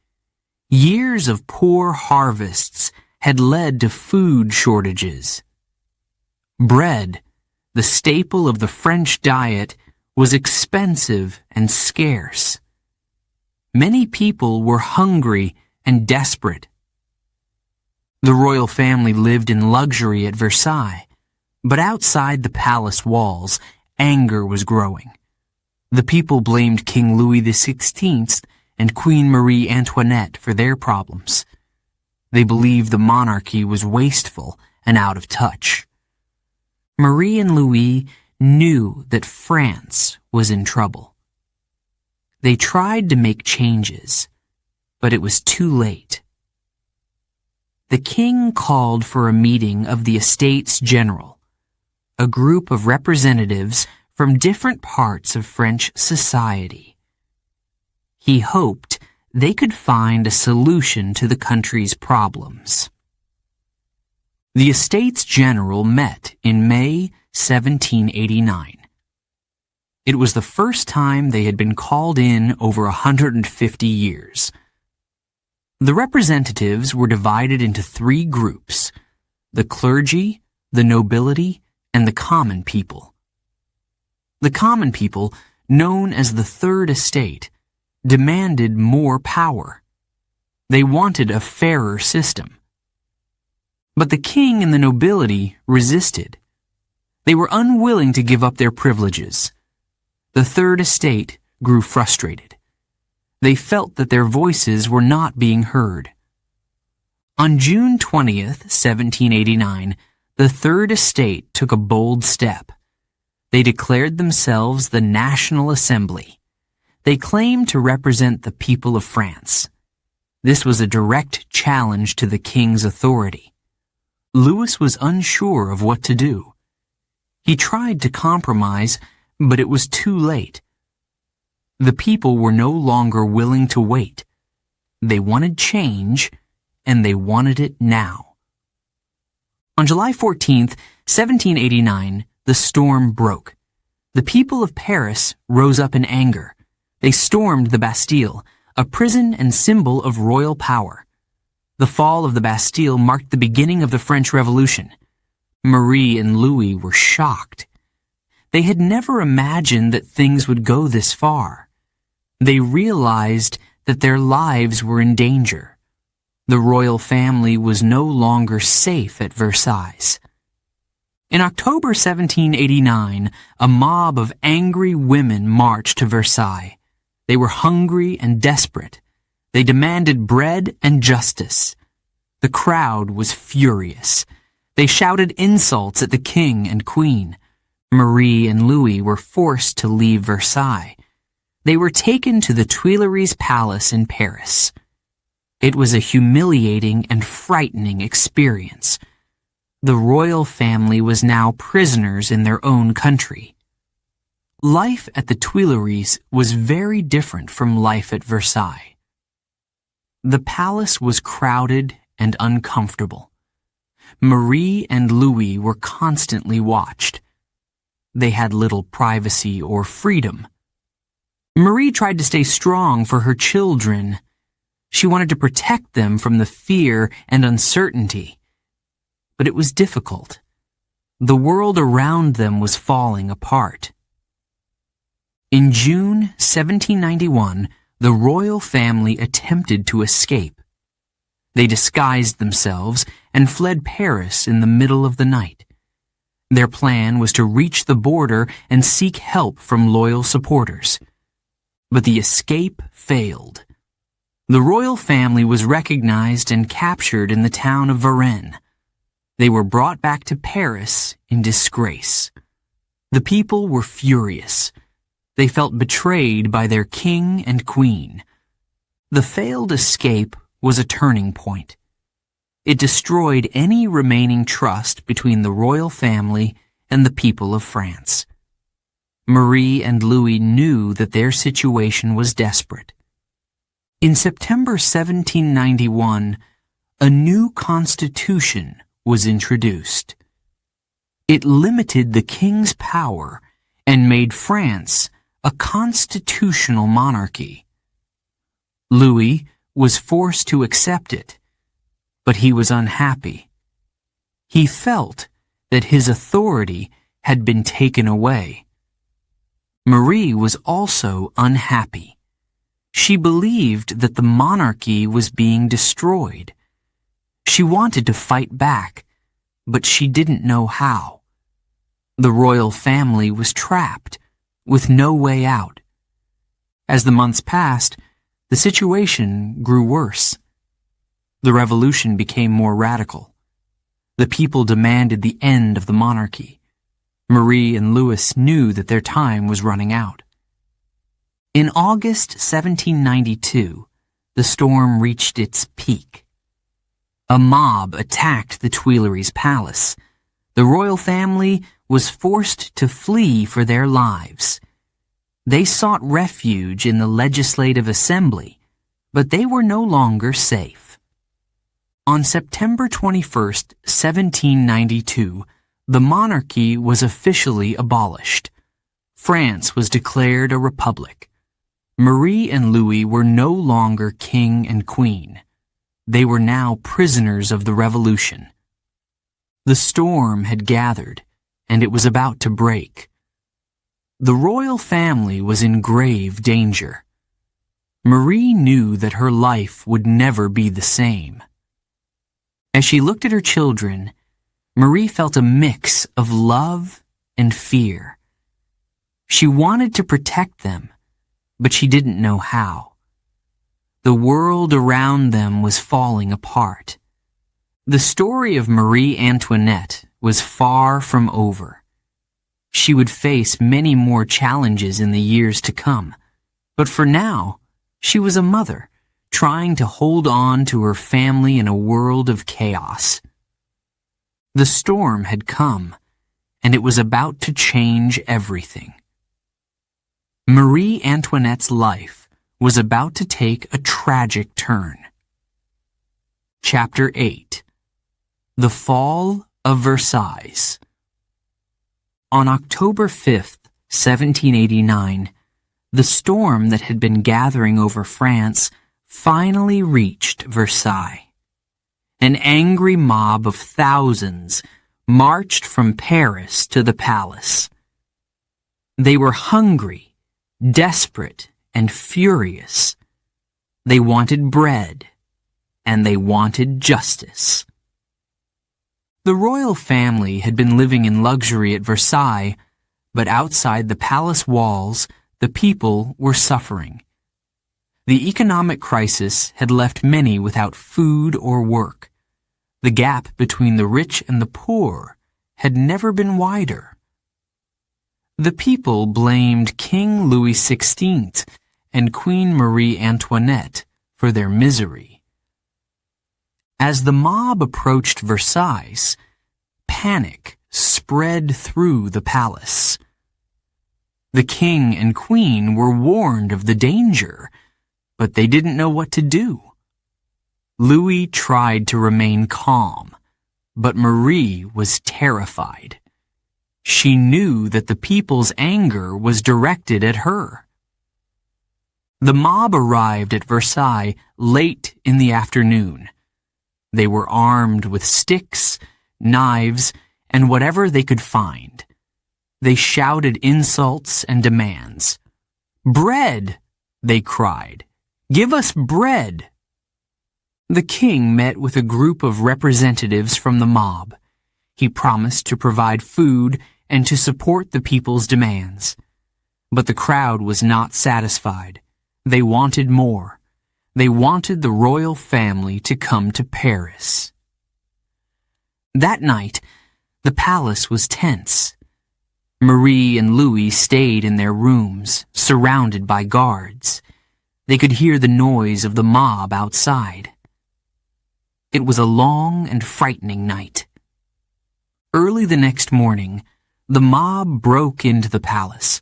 Years of poor harvests had led to food shortages. Bread, the staple of the French diet, was expensive and scarce. Many people were hungry and desperate. The royal family lived in luxury at Versailles, but outside the palace walls, anger was growing. The people blamed King Louis XVI and Queen Marie Antoinette for their problems. They believed the monarchy was wasteful and out of touch. Marie and Louis knew that France was in trouble. They tried to make changes, but it was too late. The king called for a meeting of the Estates General, a group of representatives from different parts of French society. He hoped they could find a solution to the country's problems. The Estates General met in May 1789. It was the first time they had been called in over 150 years. The representatives were divided into three groups: the clergy, the nobility, and the common people. The common people, known as the Third Estate, demanded more power. They wanted a fairer system. But the king and the nobility resisted. They were unwilling to give up their privileges. The Third Estate grew frustrated. They felt that their voices were not being heard. On June 20th, 1789, the Third Estate took a bold step. They declared themselves the National Assembly. They claimed to represent the people of France. This was a direct challenge to the king's authority. Louis was unsure of what to do. He tried to compromise, but it was too late. The people were no longer willing to wait. They wanted change, and they wanted it now. On July 14th, 1789, the storm broke. The people of Paris rose up in anger. They stormed the Bastille, a prison and symbol of royal power. The fall of the Bastille marked the beginning of the French Revolution. Marie and Louis were shocked. They had never imagined that things would go this far. They realized that their lives were in danger. The royal family was no longer safe at Versailles. In October 1789, a mob of angry women marched to Versailles. They were hungry and desperate. They demanded bread and justice. The crowd was furious. They shouted insults at the king and queen. Marie and Louis were forced to leave Versailles. They were taken to the Tuileries Palace in Paris. It was a humiliating and frightening experience. The royal family was now prisoners in their own country. Life at the Tuileries was very different from life at Versailles. The palace was crowded and uncomfortable. Marie and Louis were constantly watched. They had little privacy or freedom. Marie tried to stay strong for her children. She wanted to protect them from the fear and uncertainty. But it was difficult. The world around them was falling apart. In June 1791, the royal family attempted to escape. They disguised themselves and fled Paris in the middle of the night. Their plan was to reach the border and seek help from loyal supporters. But the escape failed. The royal family was recognized and captured in the town of Varennes. They were brought back to Paris in disgrace. The people were furious. They felt betrayed by their king and queen. The failed escape was a turning point. It destroyed any remaining trust between the royal family and the people of France. Marie and Louis knew that their situation was desperate. In September 1791, a new constitution was introduced. It limited the king's power and made France a constitutional monarchy. Louis was forced to accept it, but he was unhappy. He felt that his authority had been taken away. Marie was also unhappy. She believed that the monarchy was being destroyed. She wanted to fight back, but she didn't know how. The royal family was trapped, with no way out. As the months passed, the situation grew worse. The revolution became more radical. The people demanded the end of the monarchy. Marie and Louis knew that their time was running out. In August 1792, the storm reached its peak. A mob attacked the Tuileries Palace. The royal family was forced to flee for their lives. They sought refuge in the Legislative Assembly, but they were no longer safe. On September 21st, 1792, the monarchy was officially abolished. France was declared a republic. Marie and Louis were no longer king and queen. They were now prisoners of the revolution. The storm had gathered, and it was about to break. The royal family was in grave danger. Marie knew that her life would never be the same. As she looked at her children, Marie felt a mix of love and fear. She wanted to protect them, but she didn't know how. The world around them was falling apart. The story of Marie Antoinette was far from over. She would face many more challenges in the years to come, but for now, she was a mother, trying to hold on to her family in a world of chaos. The storm had come, and it was about to change everything. Marie Antoinette's life was about to take a tragic turn. Chapter 8. The Fall of Versailles. On October 5th, 1789, the storm that had been gathering over France finally reached Versailles. An angry mob of thousands marched from Paris to the palace. They were hungry, desperate, and furious. They wanted bread, and they wanted justice. The royal family had been living in luxury at Versailles, but outside the palace walls, the people were suffering. The economic crisis had left many without food or work. The gap between the rich and the poor had never been wider. The people blamed King Louis XVI and Queen Marie Antoinette for their misery. As the mob approached Versailles, panic spread through the palace. The king and queen were warned of the danger, but they didn't know what to do. Louis tried to remain calm, but Marie was terrified. She knew that the people's anger was directed at her. The mob arrived at Versailles late in the afternoon. They were armed with sticks, knives, and whatever they could find. They shouted insults and demands. "Bread!" they cried. "Give us bread!" The king met with a group of representatives from the mob. He promised to provide food and to support the people's demands. But the crowd was not satisfied. They wanted more. They wanted the royal family to come to Paris. That night, the palace was tense. Marie and Louis stayed in their rooms, surrounded by guards. They could hear the noise of the mob outside. It was a long and frightening night. Early the next morning, the mob broke into the palace.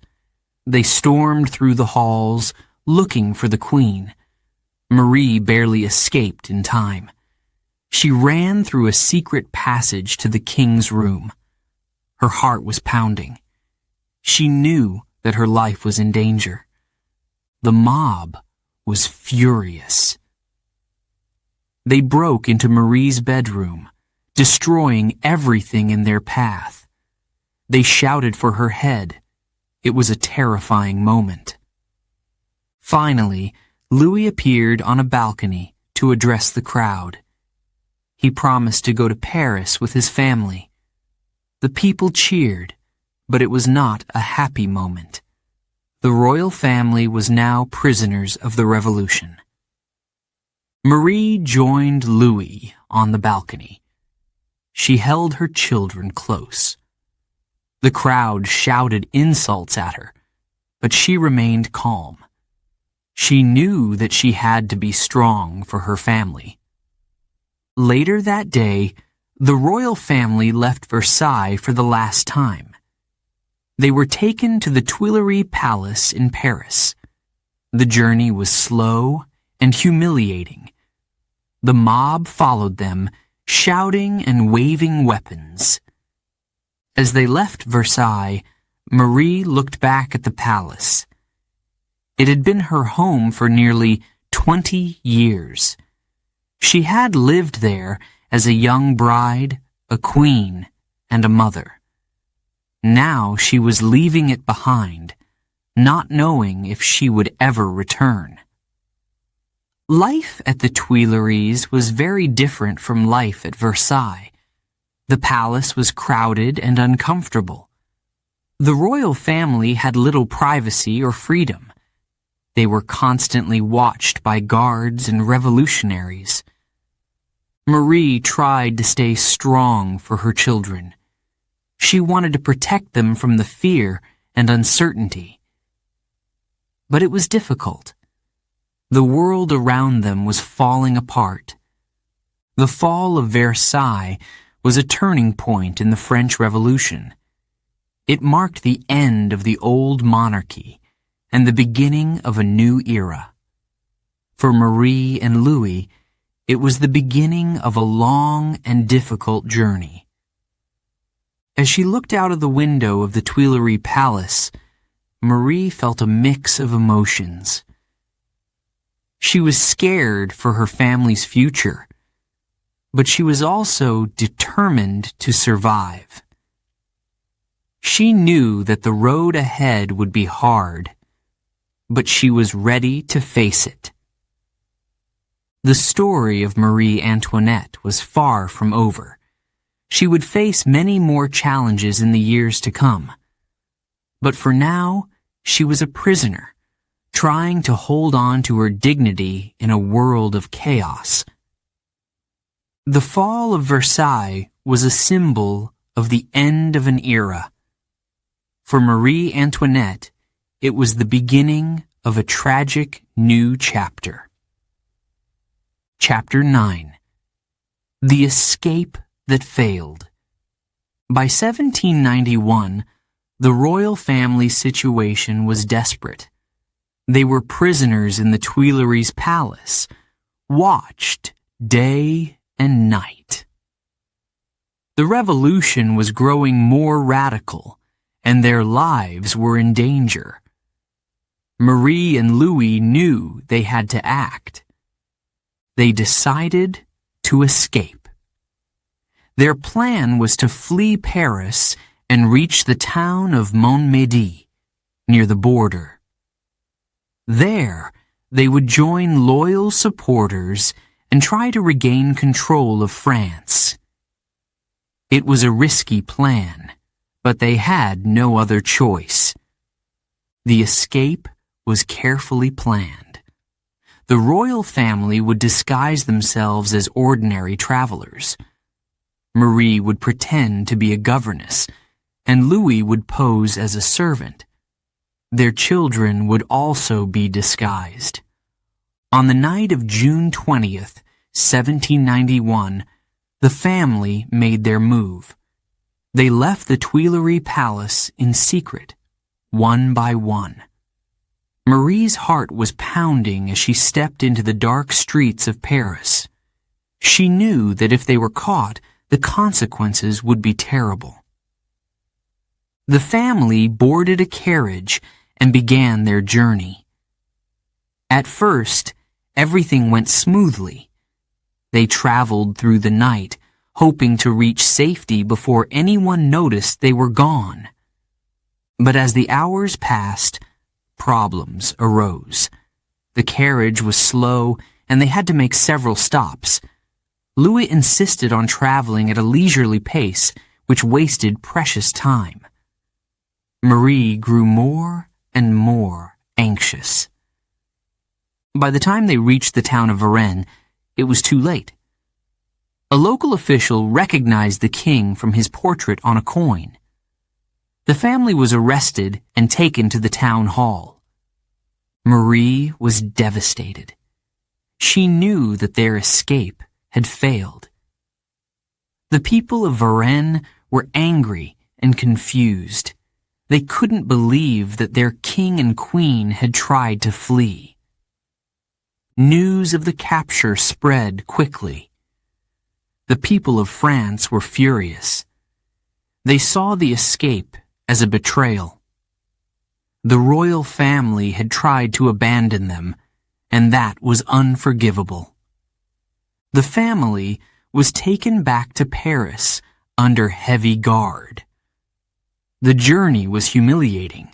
They stormed through the halls, looking for the queen. Marie barely escaped in time. She ran through a secret passage to the king's room. Her heart was pounding. She knew that her life was in danger. The mob was furious. They broke into Marie's bedroom, destroying everything in their path. They shouted for her head. It was a terrifying moment. Finally, Louis appeared on a balcony to address the crowd. He promised to go to Paris with his family. The people cheered, but it was not a happy moment. The royal family was now prisoners of the revolution. Marie joined Louis on the balcony. She held her children close. The crowd shouted insults at her, but she remained calm. She knew that she had to be strong for her family. Later that day, the royal family left Versailles for the last time. They were taken to the Tuileries Palace in Paris. The journey was slow and humiliating. The mob followed them, shouting and waving weapons. As they left Versailles, Marie looked back at the palace. It had been her home for nearly 20 years. She had lived there as a young bride, a queen, and a mother. Now she was leaving it behind, not knowing if she would ever return. Life at the Tuileries was very different from life at Versailles. The palace was crowded and uncomfortable. The royal family had little privacy or freedom. They were constantly watched by guards and revolutionaries. Marie tried to stay strong for her children. She wanted to protect them from the fear and uncertainty. But it was difficult. The world around them was falling apart. The fall of Versailles was a turning point in the French Revolution. It marked the end of the old monarchy and the beginning of a new era. For Marie and Louis, it was the beginning of a long and difficult journey. As she looked out of the window of the Tuileries Palace, Marie felt a mix of emotions. She was scared for her family's future, but she was also determined to survive. She knew that the road ahead would be hard, but she was ready to face it. The story of Marie Antoinette was far from over. She would face many more challenges in the years to come. But for now, she was a prisoner, trying to hold on to her dignity in a world of chaos. The fall of Versailles was a symbol of the end of an era. For Marie Antoinette, it was the beginning of a tragic new chapter. Chapter 9. The Escape That Failed. By 1791, the royal family's situation was desperate. They were prisoners in the Tuileries Palace, watched day and night. The revolution was growing more radical, and their lives were in danger. Marie and Louis knew they had to act. They decided to escape. Their plan was to flee Paris and reach the town of Montmédy, near the border. There, they would join loyal supporters and try to regain control of France. It was a risky plan, but they had no other choice. The escape was carefully planned. The royal family would disguise themselves as ordinary travelers. Marie would pretend to be a governess, and Louis would pose as a servant. Their children would also be disguised. On the night of June 20th, 1791, the family made their move. They left the Tuileries Palace in secret, one by one. Marie's heart was pounding as she stepped into the dark streets of Paris. She knew that if they were caught, the consequences would be terrible. The family boarded a carriage and began their journey. At first, everything went smoothly. They traveled through the night, hoping to reach safety before anyone noticed they were gone. But as the hours passed, problems arose. The carriage was slow, and they had to make several stops. Louis insisted on traveling at a leisurely pace, which wasted precious time. Marie grew more and more anxious. By the time they reached the town of Varennes, it was too late. A local official recognized the king from his portrait on a coin. The family was arrested and taken to the town hall. Marie was devastated. She knew that their escape had failed. The people of Varennes were angry and confused. They couldn't believe that their king and queen had tried to flee. News of the capture spread quickly. The people of France were furious. They saw the escape as a betrayal. The royal family had tried to abandon them, and that was unforgivable. The family was taken back to Paris under heavy guard. The journey was humiliating.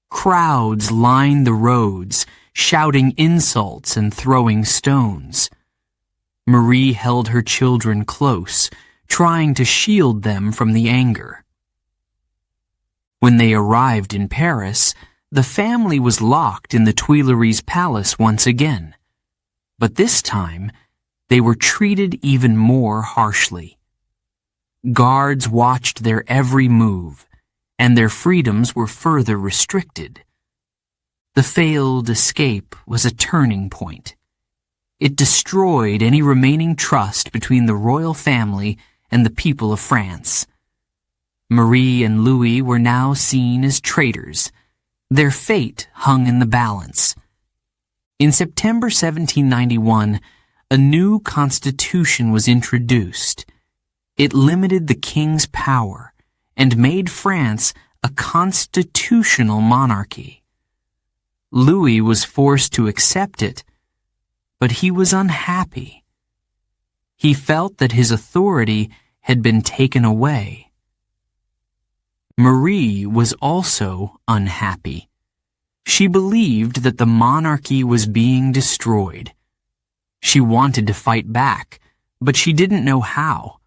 Crowds lined the roads, shouting insults and throwing stones. Marie held her children close, trying to shield them from the anger. When they arrived in Paris, the family was locked in the Tuileries Palace once again. But this time, they were treated even more harshly. Guards watched their every move, and their freedoms were further restricted. The failed escape was a turning point. It destroyed any remaining trust between the royal family and the people of France. Marie and Louis were now seen as traitors. Their fate hung in the balance. In September 1791, a new constitution was introduced. It limited the king's power and made France a constitutional monarchy. Louis was forced to accept it, but he was unhappy. He felt that his authority had been taken away. Marie was also unhappy. She believed that the monarchy was being destroyed. She wanted to fight back, but she didn't know how.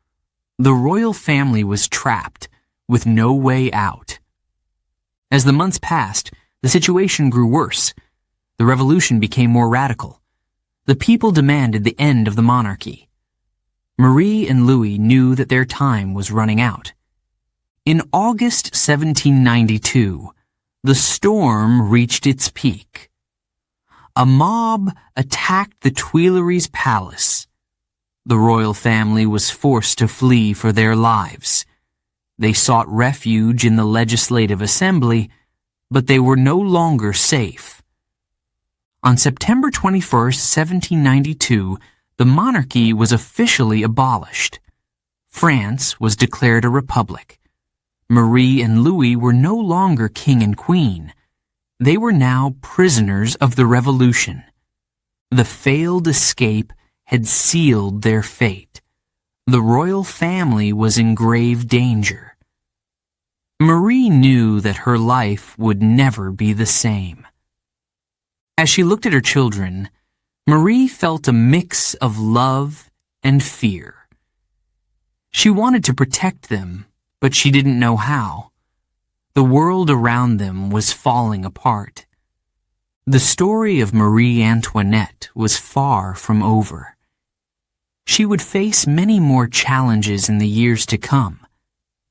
The royal family was trapped, with no way out. As the months passed, the situation grew worse. The revolution became more radical. The people demanded the end of the monarchy. Marie and Louis knew that their time was running out. In August 1792, the storm reached its peak. A mob attacked the Tuileries Palace. The royal family was forced to flee for their lives. They sought refuge in the Legislative Assembly, but they were no longer safe. On September 21st, 1792, the monarchy was officially abolished. France was declared a republic. Marie and Louis were no longer king and queen. They were now prisoners of the revolution. The failed escape had sealed their fate. The royal family was in grave danger. Marie knew that her life would never be the same. As she looked at her children, Marie felt a mix of love and fear. She wanted to protect them, but she didn't know how. The world around them was falling apart. The story of Marie Antoinette was far from over. She would face many more challenges in the years to come,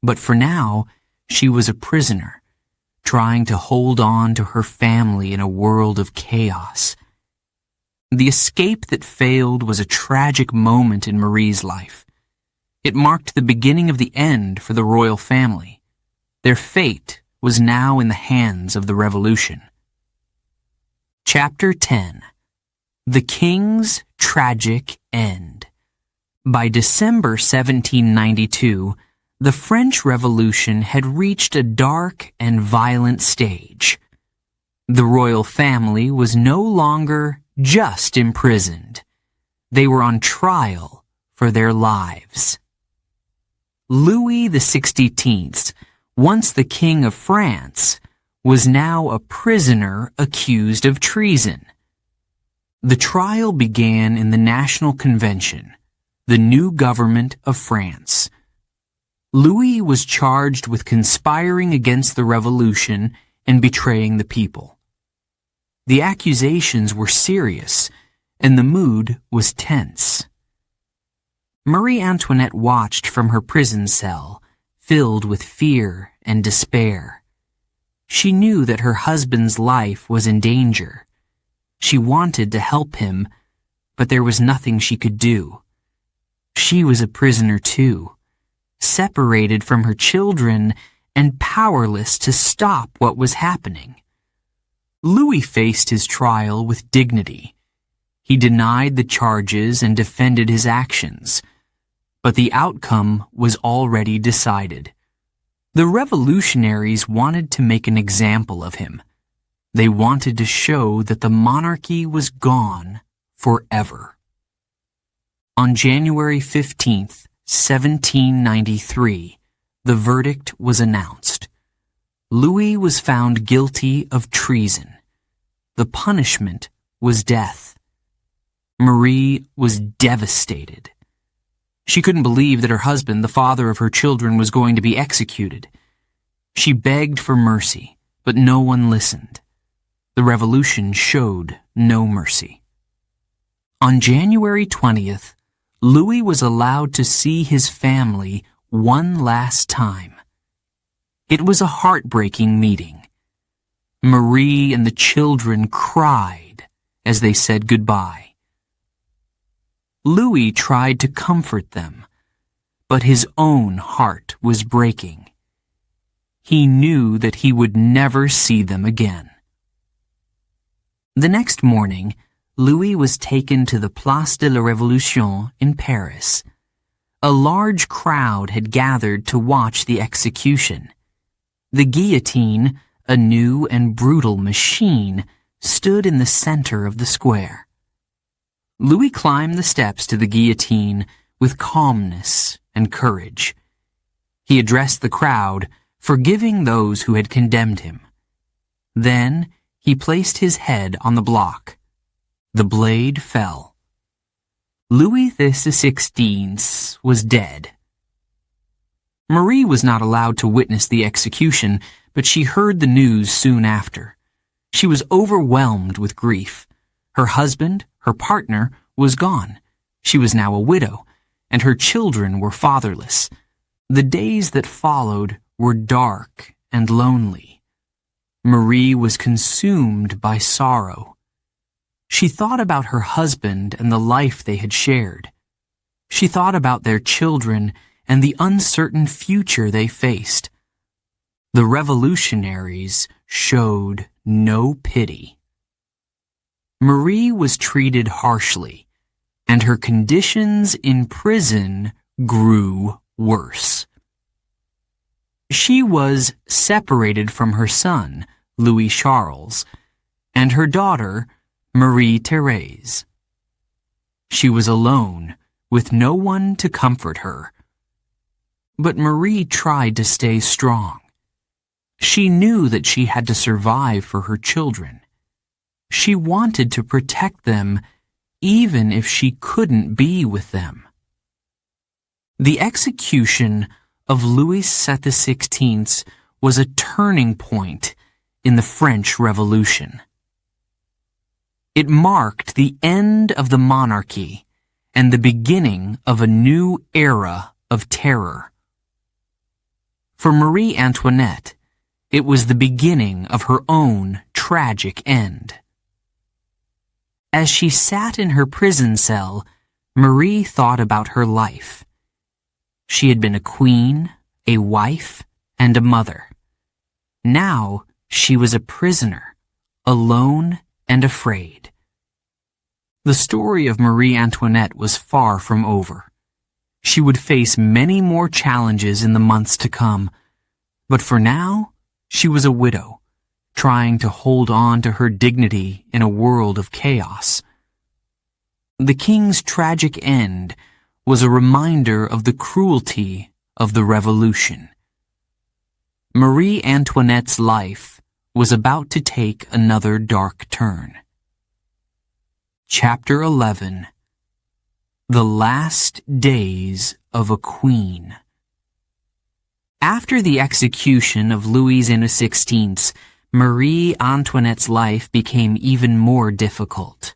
but for now, she was a prisoner, trying to hold on to her family in a world of chaos. The escape that failed was a tragic moment in Marie's life. It marked the beginning of the end for the royal family. Their fate was now in the hands of the revolution. Chapter 10. The King's Tragic End. By December 1792, the French Revolution had reached a dark and violent stage. The royal family was no longer just imprisoned. They were on trial for their lives. Louis XVI, once the King of France, was now a prisoner accused of treason. The trial began in the National Convention, the new government of France. Louis was charged with conspiring against the revolution and betraying the people. The accusations were serious, and the mood was tense. Marie Antoinette watched from her prison cell, filled with fear and despair. She knew that her husband's life was in danger. She wanted to help him, but there was nothing she could do. She was a prisoner too, separated from her children and powerless to stop what was happening. Louis faced his trial with dignity. He denied the charges and defended his actions. But the outcome was already decided. The revolutionaries wanted to make an example of him. They wanted to show that the monarchy was gone forever. On January 15th, 1793, the verdict was announced. Louis was found guilty of treason. The punishment was death. Marie was devastated. She couldn't believe that her husband, the father of her children, was going to be executed. She begged for mercy, but no one listened. The revolution showed no mercy. On January 20th, Louis was allowed to see his family one last time. It was a heartbreaking meeting. Marie and the children cried as they said goodbye. Louis tried to comfort them, but his own heart was breaking. He knew that he would never see them again. The next morning, Louis was taken to the Place de la Révolution in Paris. A large crowd had gathered to watch the execution. The guillotine, a new and brutal machine, stood in the center of the square. Louis climbed the steps to the guillotine with calmness and courage. He addressed the crowd, forgiving those who had condemned him. Then he placed his head on the block. The blade fell. Louis XVI was dead. Marie was not allowed to witness the execution, but she heard the news soon after. She was overwhelmed with grief. Her husband, her partner, was gone. She was now a widow, and her children were fatherless. The days that followed were dark and lonely. Marie was consumed by sorrow. She thought about her husband and the life they had shared. She thought about their children and the uncertain future they faced. The revolutionaries showed no pity. Marie was treated harshly, and her conditions in prison grew worse. She was separated from her son, Louis Charles, and her daughter, Marie-Thérèse. She was alone, with no one to comfort her. But Marie tried to stay strong. She knew that she had to survive for her children. She wanted to protect them, even if she couldn't be with them. The execution of Louis XVI was a turning point in the French Revolution. It marked the end of the monarchy and the beginning of a new era of terror. For Marie Antoinette, it was the beginning of her own tragic end. As she sat in her prison cell, Marie thought about her life. She had been a queen, a wife, and a mother. Now she was a prisoner, alone and afraid. The story of Marie Antoinette was far from over. She would face many more challenges in the months to come, but for now, she was a widow, trying to hold on to her dignity in a world of chaos. The king's tragic end was a reminder of the cruelty of the revolution. Marie Antoinette's life was about to take another dark turn. Chapter 11. The Last Days of a Queen. After the execution of Louis XVI, Marie Antoinette's life became even more difficult.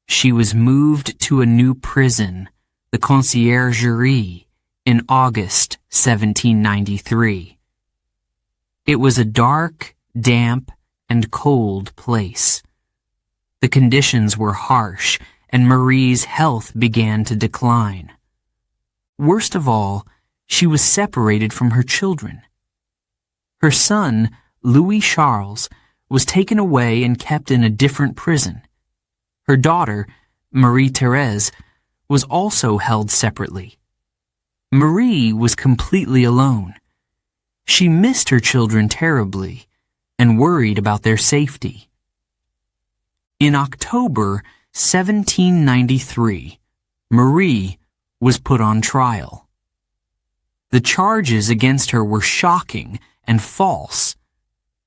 She was moved to a new prison, the Conciergerie, in August 1793. It was a dark, damp, and cold place. The conditions were harsh, and Marie's health began to decline. Worst of all, she was separated from her children. Her son, Louis Charles, was taken away and kept in a different prison. Her daughter, Marie-Thérèse, was also held separately. Marie was completely alone. She missed her children terribly and worried about their safety. In October 1793, Marie was put on trial. The charges against her were shocking and false.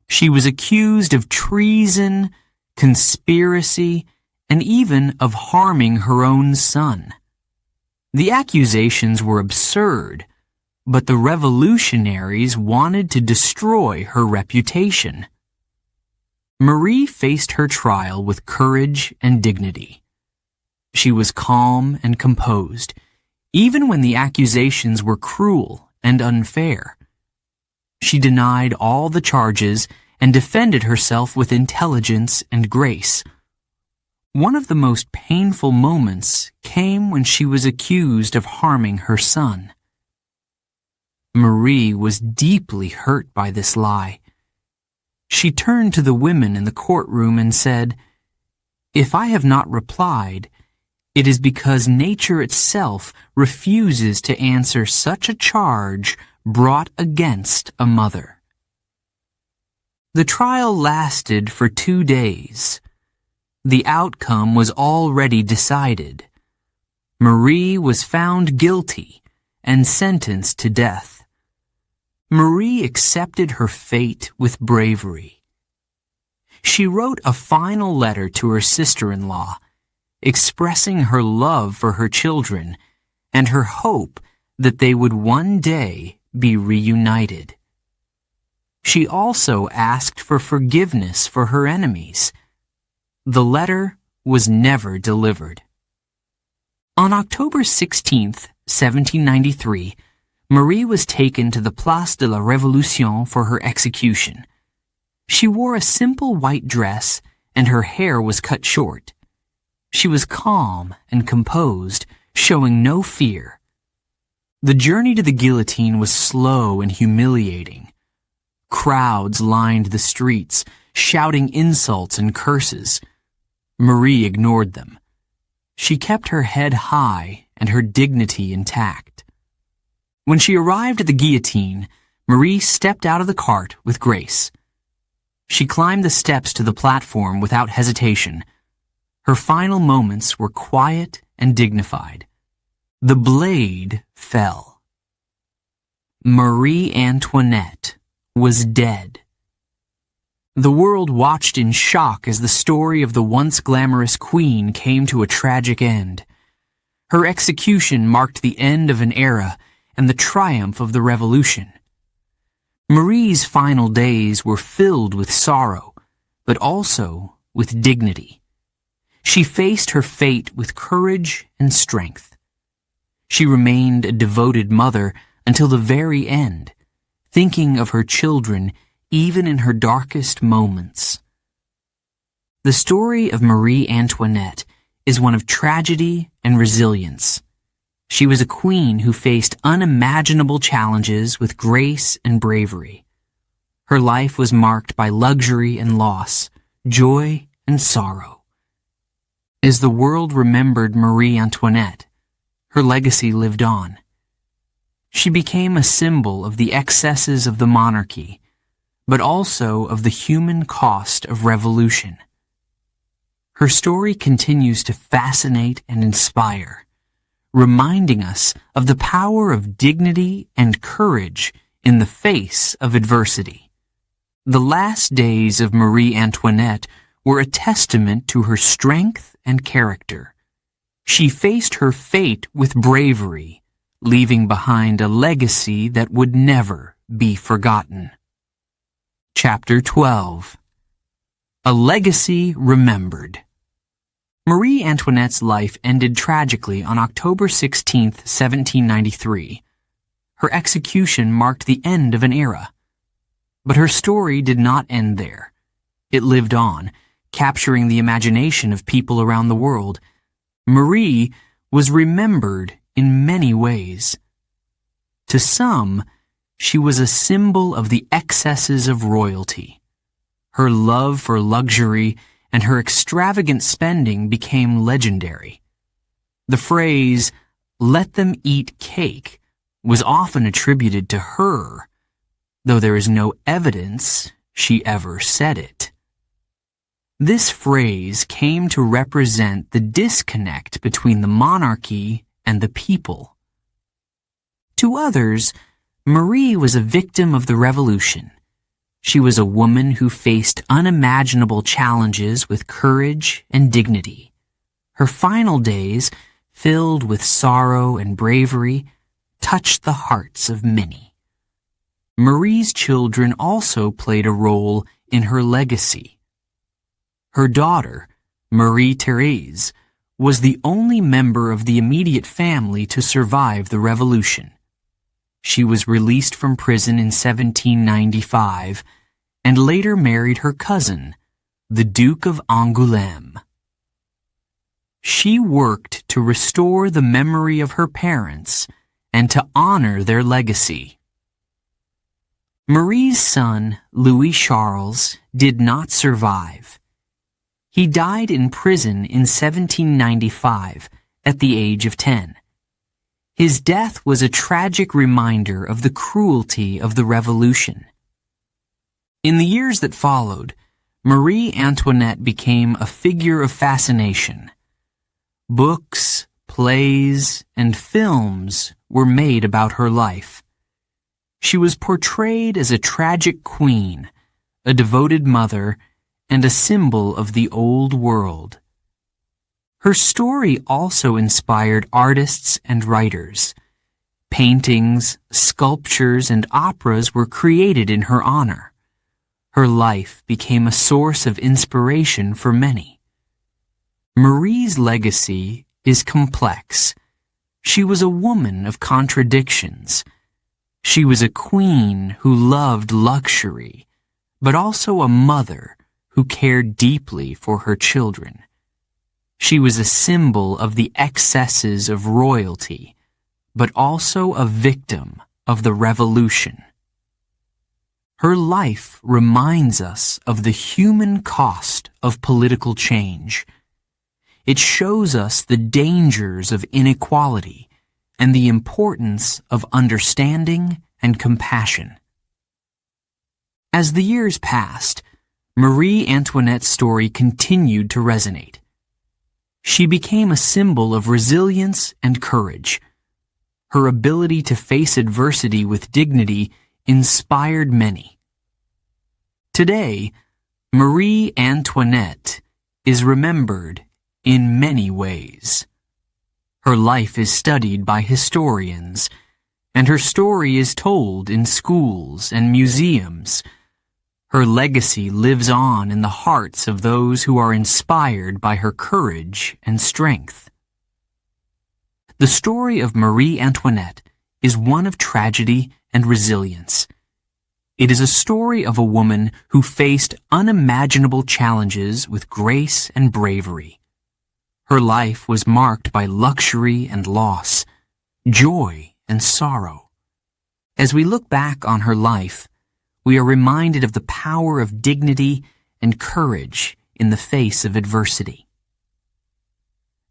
She was accused of treason, conspiracy, and even of harming her own son. The accusations were absurd, but the revolutionaries wanted to destroy her reputation. Marie faced her trial with courage and dignity. She was calm and composed, even when the accusations were cruel and unfair. She denied all the charges and defended herself with intelligence and grace. One of the most painful moments came when she was accused of harming her son. Marie was deeply hurt by this lie. She turned to the women in the courtroom and said, "If I have not replied, it is because nature itself refuses to answer such a charge brought against a mother." The trial lasted for 2 days. The outcome was already decided. Marie was found guilty and sentenced to death. Marie accepted her fate with bravery. She wrote a final letter to her sister-in-law, expressing her love for her children and her hope that they would one day be reunited. She also asked for forgiveness for her enemies. The letter was never delivered. On October 16th, 1793, Marie was taken to the Place de la Révolution for her execution. She wore a simple white dress and her hair was cut short. She was calm and composed, showing no fear. The journey to the guillotine was slow and humiliating. Crowds lined the streets, shouting insults and curses. Marie ignored them. She kept her head high and her dignity intact. When she arrived at the guillotine, Marie stepped out of the cart with grace. She climbed the steps to the platform without hesitation. Her final moments were quiet and dignified. The blade fell. Marie Antoinette was dead. The world watched in shock as the story of the once glamorous queen came to a tragic end. Her execution marked the end of an era and the triumph of the revolution. Marie's final days were filled with sorrow, but also with dignity. She faced her fate with courage and strength. She remained a devoted mother until the very end, thinking of her children even in her darkest moments. The story of Marie Antoinette is one of tragedy and resilience. She was a queen who faced unimaginable challenges with grace and bravery. Her life was marked by luxury and loss, joy and sorrow. As the world remembered Marie Antoinette, her legacy lived on. She became a symbol of the excesses of the monarchy, but also of the human cost of revolution. Her story continues to fascinate and inspire, reminding us of the power of dignity and courage in the face of adversity. The last days of Marie Antoinette were a testament to her strength and character. She faced her fate with bravery, leaving behind a legacy that would never be forgotten. Chapter 12. A Legacy Remembered. Marie Antoinette's life ended tragically on October 16, 1793. Her execution marked the end of an era. But her story did not end there. It lived on, capturing the imagination of people around the world. Marie was remembered in many ways. To some, she was a symbol of the excesses of royalty. Her love for luxury and her extravagant spending became legendary. The phrase, "let them eat cake," was often attributed to her, though there is no evidence she ever said it. This phrase came to represent the disconnect between the monarchy and the people. To others, Marie was a victim of the revolution. She was a woman who faced unimaginable challenges with courage and dignity. Her final days, filled with sorrow and bravery, touched the hearts of many. Marie's children also played a role in her legacy. Her daughter, Marie-Thérèse, was the only member of the immediate family to survive the revolution. She was released from prison in 1795 and later married her cousin, the Duke of Angoulême. She worked to restore the memory of her parents and to honor their legacy. Marie's son, Louis Charles, did not survive. He died in prison in 1795 at the age of 10. His death was a tragic reminder of the cruelty of the revolution. In the years that followed, Marie Antoinette became a figure of fascination. Books, plays, and films were made about her life. She was portrayed as a tragic queen, a devoted mother, and a symbol of the old world. Her story also inspired artists and writers. Paintings, sculptures, and operas were created in her honor. Her life became a source of inspiration for many. Marie's legacy is complex. She was a woman of contradictions. She was a queen who loved luxury, but also a mother who cared deeply for her children. She was a symbol of the excesses of royalty, but also a victim of the revolution. Her life reminds us of the human cost of political change. It shows us the dangers of inequality and the importance of understanding and compassion. As the years passed, Marie Antoinette's story continued to resonate. She became a symbol of resilience and courage. Her ability to face adversity with dignity inspired many. Today, Marie Antoinette is remembered in many ways. Her life is studied by historians, and her story is told in schools and museums. Her legacy lives on in the hearts of those who are inspired by her courage and strength. The story of Marie Antoinette is one of tragedy and resilience. It is a story of a woman who faced unimaginable challenges with grace and bravery. Her life was marked by luxury and loss, joy and sorrow. As we look back on her life, we are reminded of the power of dignity and courage in the face of adversity.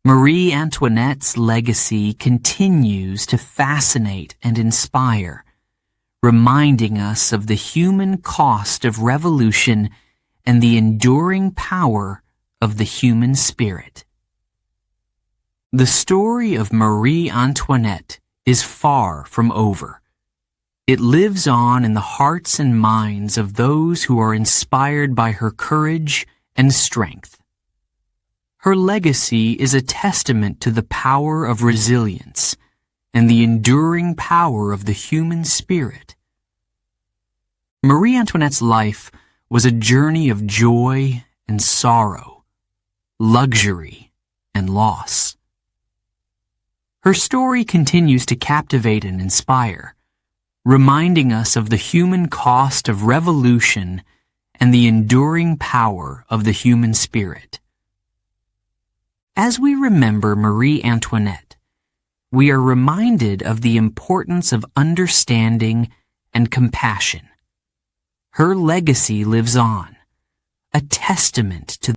Marie Antoinette's legacy continues to fascinate and inspire, reminding us of the human cost of revolution and the enduring power of the human spirit. The story of Marie Antoinette is far from over. It lives on in the hearts and minds of those who are inspired by her courage and strength. Her legacy is a testament to the power of resilience and the enduring power of the human spirit. Marie Antoinette's life was a journey of joy and sorrow, luxury and loss. Her story continues to captivate and inspire, reminding us of the human cost of revolution and the enduring power of the human spirit. As we remember Marie Antoinette, we are reminded of the importance of understanding and compassion. Her legacy lives on, a testament to